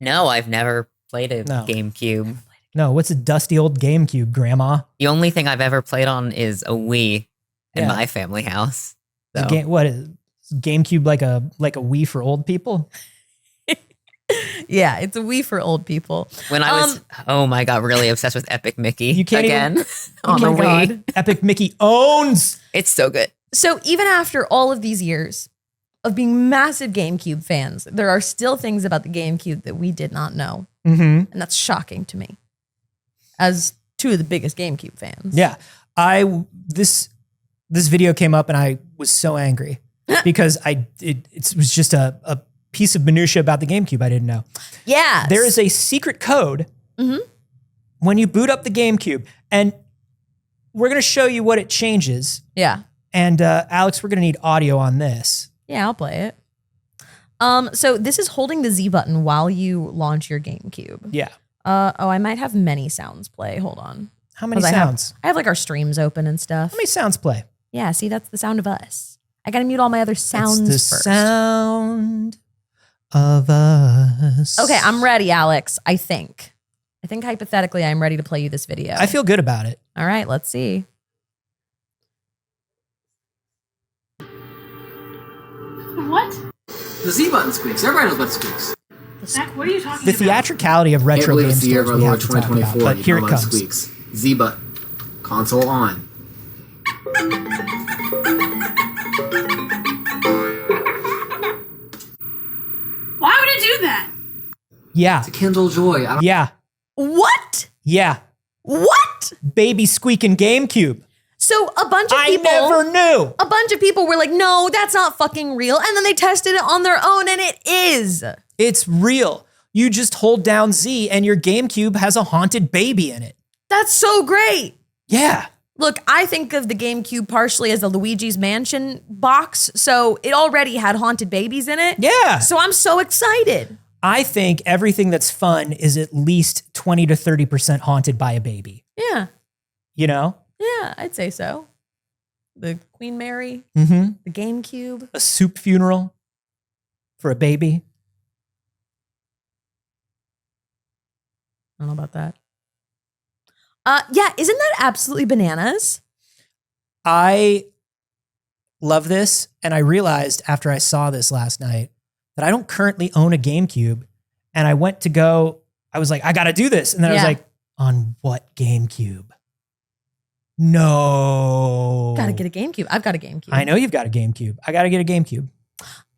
No, I've never played a GameCube. No, what's a dusty old GameCube, Grandma? The only thing I've ever played on is a Wii in my family house. So. What is GameCube like a Wii for old people? Yeah, it's a Wii for old people. When I was, I got really obsessed with Epic Mickey You can't again Oh on the my Wii. God. Epic Mickey owns. It's so good. So even after all of these years of being massive GameCube fans, there are still things about the GameCube that we did not know. Mm-hmm. And that's shocking to me as two of the biggest GameCube fans. Yeah. This video came up and I was so angry because it was just a piece of minutia about the GameCube I didn't know. Yeah. There is a secret code when you boot up the GameCube, and we're going to show you what it changes. Yeah. And Alex, we're going to need audio on this. Yeah, I'll play it. So this is holding the Z button while you launch your GameCube. Yeah. I might have many sounds play. Hold on. How many sounds? I have like our streams open and stuff. How many sounds play? Yeah, see, that's the sound of us. I gotta mute all my other sounds It's the first. sound of us. Okay, I'm ready, Alex. I think hypothetically I'm ready to play you this video. I feel good about it. All right, let's see. What? The Z button squeaks. Everybody knows about squeaks. Zach, what are you talking The about? theatricality of Can't retro believe game it's the year of stores our we Lord have to talk about, 2024. but You here know it about comes. squeaks. Z button. Console on. Why would it do that? Yeah. To kindle joy. I don't Yeah. What? Yeah. What? Baby squeaking GameCube. So a bunch of I people never knew. a bunch of people were like, no, that's not fucking real. And then they tested it on their own and it is. It's real. You just hold down Z and your GameCube has a haunted baby in it. That's so great. Yeah. Look, I think of the GameCube partially as a Luigi's Mansion box, so it already had haunted babies in it. Yeah. So I'm so excited. I think everything that's fun is at least 20 to 30% haunted by a baby. Yeah. You know? Yeah, I'd say so. The Queen Mary, Mm-hmm. the GameCube. A soup funeral for a baby. I don't know about that. Yeah, isn't that absolutely bananas? I love this. And I realized after I saw this last night that I don't currently own a GameCube. And I went to go, I was like, I got to do this. And then I was Yeah. like, on what GameCube? No. Gotta get a GameCube. I've got a GameCube. I know you've got a GameCube. I got to get a GameCube.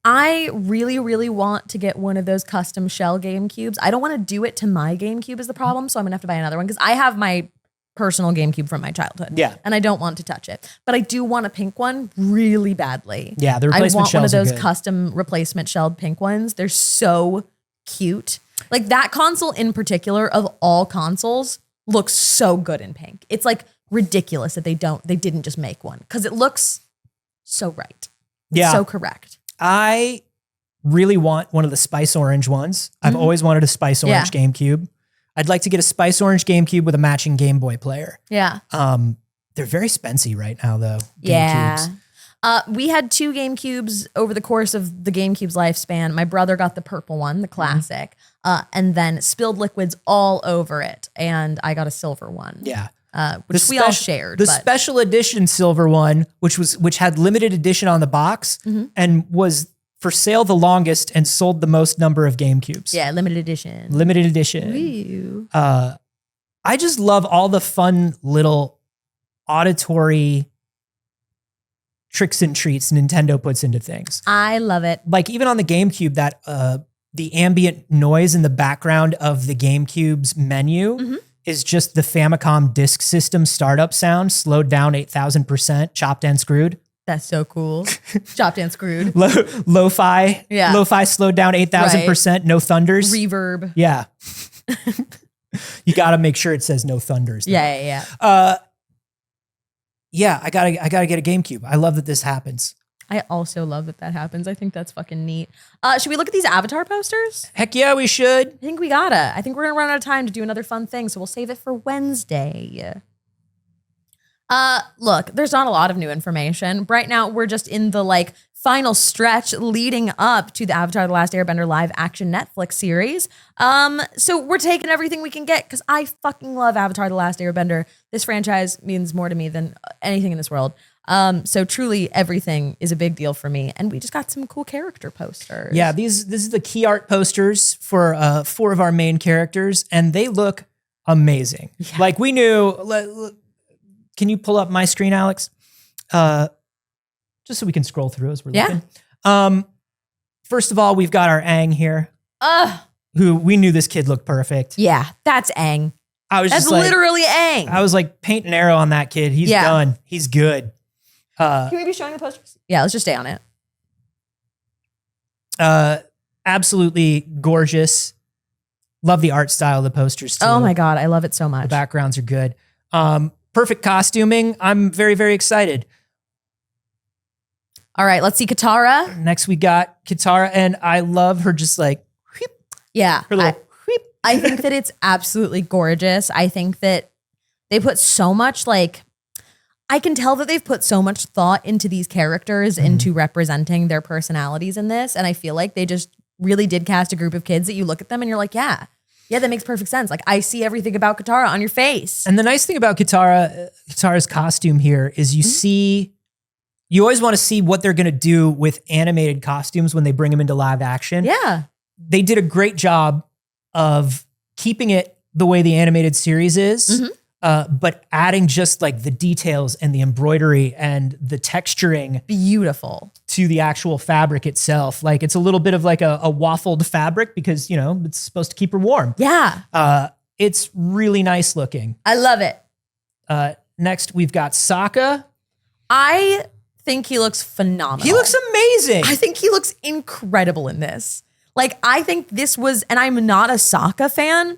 I really, really want to get one of those custom shell GameCubes. I don't want to do it to my GameCube is the problem, so I'm gonna have to buy another one because I have my personal GameCube from my childhood. Yeah. And I don't want to touch it. But I do want a pink one really badly. Yeah, the I replacement want one of shells are those good. custom replacement shelled pink ones. They're so cute. Like that console in particular of all consoles looks so good in pink. It's like ridiculous that they didn't just make one because it looks so right. Yeah. So correct. I really want one of the Spice Orange ones. I've always wanted a Spice Orange GameCube. I'd like to get a Spice Orange GameCube with a matching Game Boy player. Yeah. They're very spency right now, though. Yeah. GameCubes. We had 2 GameCubes over the course of the GameCube's lifespan. My brother got the purple one, the classic, and then spilled liquids all over it. And I got a silver one. Yeah. Which we all shared. The but special edition silver one, which had limited edition on the box and was for sale the longest and sold the most number of GameCubes. yeah, limited edition. Limited edition. Ooh. I just love all the fun little auditory tricks and treats Nintendo puts into things. I love it. Like even on the GameCube, that the ambient noise in the background of the GameCube's menu is just the Famicom Disk System startup sound, slowed down 8,000%, chopped and screwed. That's so cool. Chopped and screwed. Lo-fi, Yeah. Lo-fi slowed down 8,000%, no thunders. Reverb. Yeah. You got to make sure it says no thunders. though. Yeah. Yeah, I gotta get a GameCube. I love that this happens. I also love that happens. I think that's fucking neat. Should we look at these Avatar posters? Heck yeah, we should. I think we gotta. I think we're gonna run out of time to do another fun thing, so we'll save it for Wednesday. Look, there's not a lot of new information. Right now, we're just in the final stretch leading up to the Avatar: The Last Airbender live action Netflix series. So we're taking everything we can get because I fucking love Avatar: The Last Airbender. This franchise means more to me than anything in this world. So truly everything is a big deal for me. And we just got some cool character posters. Yeah, this is the key art posters for 4 of our main characters, and they look amazing. Yeah. Like we knew. Can you pull up my screen, Alex? Just so we can scroll through as we're Yeah. looking. First of all, we've got our Aang here. who we knew this kid looked perfect. Yeah, that's Aang. I was That's just like, literally Aang. I was like, paint an arrow on that kid. He's done. He's good. Can we be showing the posters? Yeah, let's just stay on it. Absolutely gorgeous. Love the art style of the posters too. Oh my God, I love it so much. The backgrounds are good. Perfect costuming. I'm very, very excited. All right, let's see Katara. Next we got Katara, and I love her just like, wheep, Yeah, her little wheep. I think that it's absolutely gorgeous. I think that they put so much I can tell that they've put so much thought into these characters, into representing their personalities in this. And I feel like they just really did cast a group of kids that you look at them and you're like, yeah, that makes perfect sense. Like I see everything about Katara on your face. And the nice thing about Katara's costume here is you always want to see what they're going to do with animated costumes when they bring them into live action. Yeah. They did a great job of keeping it the way the animated series is, but adding just like the details and the embroidery and the texturing Beautiful. to the actual fabric itself. Like it's a little bit of like a waffled fabric because, it's supposed to keep her warm. Yeah. It's really nice looking. I love it. Next, we've got Sokka. I think he looks phenomenal. He looks amazing. I think he looks incredible in this. Like, I think this was, and I'm not a Sokka fan.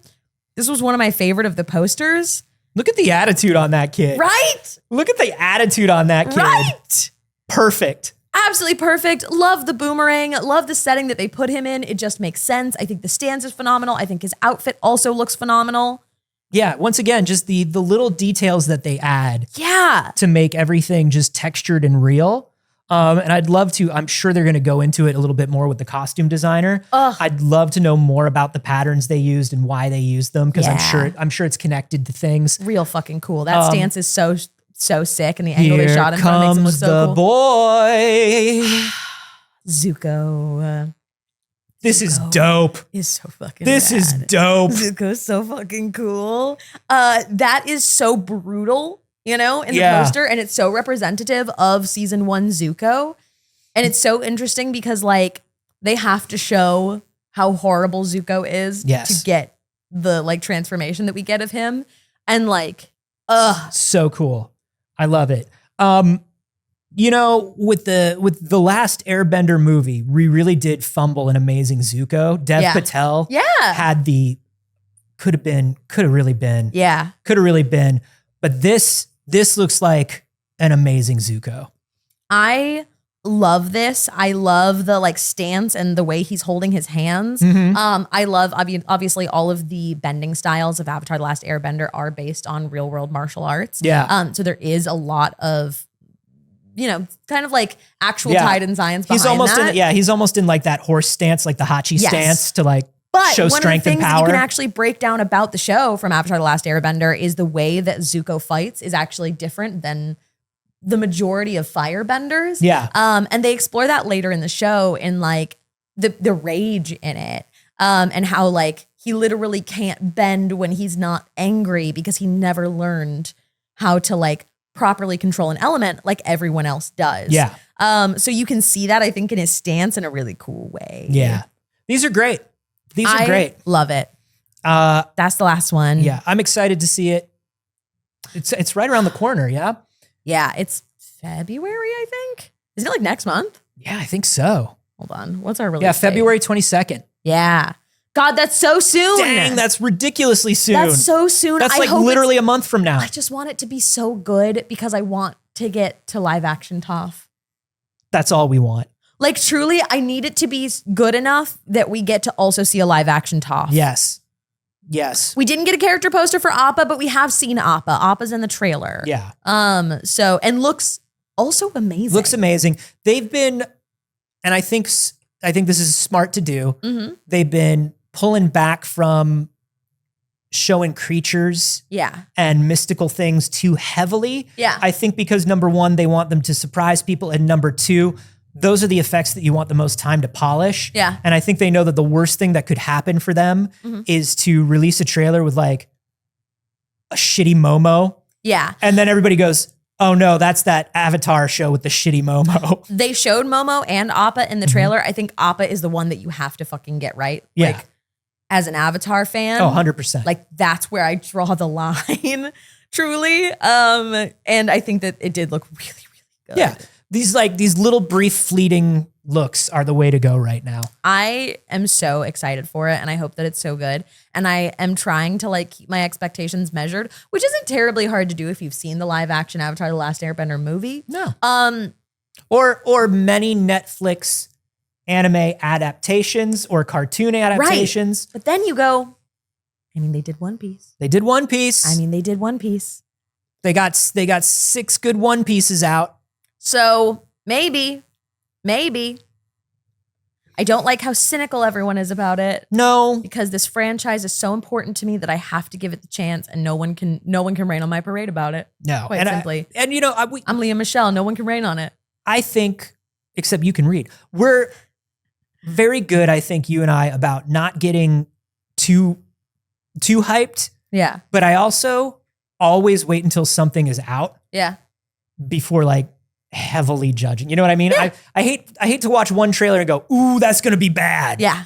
This was one of my favorite of the posters. Look at the attitude on that kid. Right? Look at the attitude on that kid. Right? Perfect. Absolutely perfect. Love the boomerang. Love the setting that they put him in. It just makes sense. I think the stance is phenomenal. I think his outfit also looks phenomenal. Yeah, once again, just the little details that they add Yeah. to make everything just textured and real. And I'd love to, I'm sure they're going to go into it a little bit more with the costume designer. I'd love to know more about the patterns they used and why they used them because Yeah. I'm sure it's connected to things. Real fucking cool. That stance is so sick, and the angle they shot him from makes him look comes so the cool. boy. Zuko This is dope. is so fucking This is rad. dope. Zuko's so fucking cool. That is so brutal, in the Yeah. poster, and it's so representative of season 1 Zuko. And it's so interesting because they have to show how horrible Zuko is Yes. to get the transformation that we get of him. And So cool. I love it. With the last Airbender movie, we really did fumble an amazing Zuko. Dev Yeah. Patel yeah. had could have really been. Yeah. Could have really been. But this looks like an amazing Zuko. I love this. I love the stance and the way he's holding his hands. Mhm. I love obviously all of the bending styles of Avatar: The Last Airbender are based on real world martial arts. Yeah. So there is a lot of kind of actual Yeah. Titan science behind He's almost that. he's almost in that horse stance, like the Hachi Yes. stance to But show one strength of the and things that power. you can actually break down about the show from Avatar: The Last Airbender is the way that Zuko fights is actually different than the majority of firebenders. Yeah. And they explore that later in the show in the rage in it. And how he literally can't bend when he's not angry because he never learned how to properly control an element like everyone else does. Yeah. So you can see that I think in his stance in a really cool way. Yeah. These are great. These are great. Love it. That's the last one. Yeah. I'm excited to see it. It's right around the corner. Yeah. Yeah, it's February, I think. Isn't it next month? Yeah, I think so. Hold on. What's our release Yeah, date? February 22nd. Yeah. God, that's so soon. Dang, that's ridiculously soon. That's so soon. That's I hope literally a month from now. I just want it to be so good because I want to get to live action Toph. That's all we want. Truly, I need it to be good enough that we get to also see a live action Toph. Yes. Yes. We didn't get a character poster for Appa, but we have seen Appa. Appa's in the trailer. Yeah. And looks also amazing. Looks amazing. They've been, and I think this is smart to do. Mm-hmm. They've been pulling back from showing creatures Yeah. and mystical things too heavily. Yeah. I think because number one, they want them to surprise people. And number two, those are the effects that you want the most time to polish. Yeah. And I think they know that the worst thing that could happen for them is to release a trailer with a shitty Momo. Yeah. And then everybody goes, oh no, that's that Avatar show with the shitty Momo. They showed Momo and Appa in the trailer. I think Appa is the one that you have to fucking get right. Yeah. as an Avatar fan. Oh, 100%. Like that's where I draw the line, truly. And I think that it did look really, really good. Yeah. These little brief fleeting looks are the way to go right now. I am so excited for it and I hope that it's so good. And I am trying to like keep my expectations measured, which isn't terribly hard to do if you've seen the live action Avatar: The Last Airbender movie. No. Or many Netflix anime adaptations or cartoon adaptations. But then you go, I mean, they did One Piece. They did One Piece. I mean, they did One Piece. They got 6 good One Pieces out. So maybe. I don't like how cynical everyone is about it. No. Because this franchise is so important to me that I have to give it the chance, and no one can rain on my parade about it. No. Quite simply. And you know, I'm Leah Michelle. No one can rain on it. I think, except you can read, we're very good, I think, you and I, about not getting too hyped. Yeah. But I also always wait until something is out Yeah. before like heavily judging. You know what I mean? Yeah. I hate to watch one trailer and go, ooh, that's going to be bad. Yeah.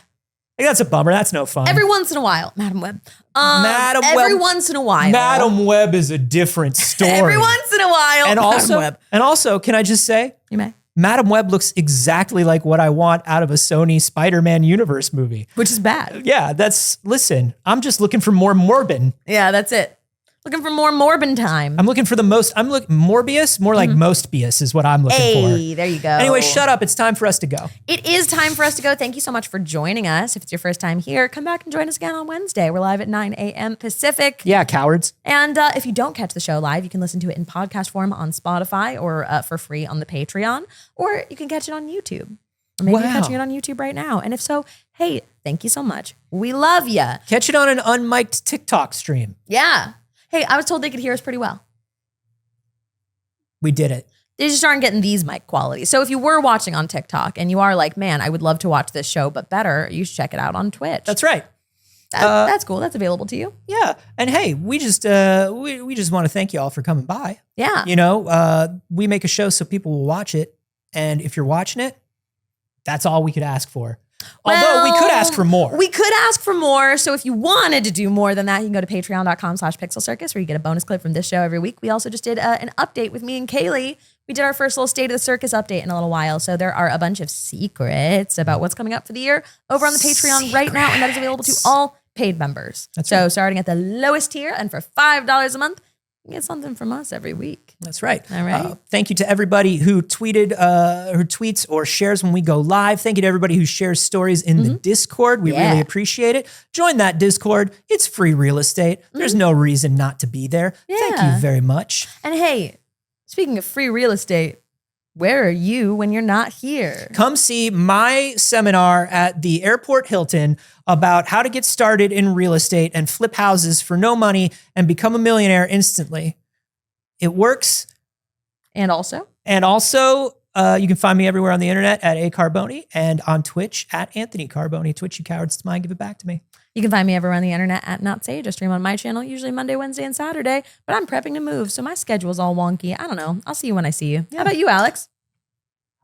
Like, that's a bummer. That's no fun. Every once in a while, Madam Web. Madam every Web- once in a while. Madam Web is a different story. Every once in a while. and Madam also, can I just say, You may. Madam Web looks exactly like what I want out of a Sony Spider-Man universe movie. Which is bad. Yeah, listen, I'm just looking for more Morbin. Yeah, that's it. Looking for more Morbin time. I'm looking for Morbius, more like most Bius is what I'm looking for. Hey, there you go. Anyway, shut up. It's time for us to go. It is time for us to go. Thank you so much for joining us. If it's your first time here, come back and join us again on Wednesday. We're live at 9 a.m. Pacific. Yeah, cowards. And if you don't catch the show live, you can listen to it in podcast form on Spotify or for free on the Patreon, or you can catch it on YouTube. Or maybe you're Wow. catching it on YouTube right now. And if so, hey, thank you so much. We love ya. Catch it on an unmiked TikTok stream. Yeah. Hey, I was told they could hear us pretty well. We did it. They just aren't getting these mic qualities. So if you were watching on TikTok and you are like, man, I would love to watch this show, but better, you should check it out on Twitch. That's right. That's cool. That's available to you. Yeah. And hey, we just want to thank you all for coming by. Yeah. You know, we make a show so people will watch it. And if you're watching it, that's all we could ask for. Although we could ask for more. We could ask for more. So if you wanted to do more than that, you can go to patreon.com/pixelcircus, where you get a bonus clip from this show every week. We also just did an update with me and Kaylee. We did our first little State of the Circus update in a little while. So there are a bunch of secrets about what's coming up for the year over on the Patreon right now. And that is available to all paid members. That's so right. starting at the lowest tier and for $5 a month, you get something from us every week. That's right. All right. Thank you to everybody who tweeted, who tweets or shares when we go live. Thank you to everybody who shares stories in the Discord. We really appreciate it. Join that Discord. It's free real estate. There's no reason not to be there. Thank Yeah. you very much. And hey, speaking of free real estate, where are you when you're not here? Come see my seminar at the Airport Hilton about how to get started in real estate and flip houses for no money and become a millionaire instantly. It works. And also, You can find me everywhere on the internet at Carboni and on Twitch at Anthony Carboni. Twitch, you cowards, it's mine. Give it back to me. you can find me everywhere on the internet at Not Saige. I stream on my channel, usually Monday, Wednesday, and Saturday, but I'm prepping to move, so my schedule's all wonky. I don't know. I'll see you when I see you. How about you, Alex?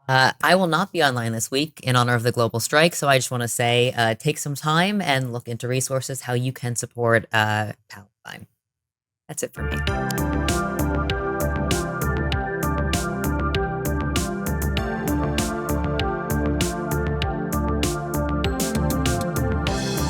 I will not be online this week in honor of the global strike, so I just want to say take some time and look into resources how you can support Palestine. That's it for me.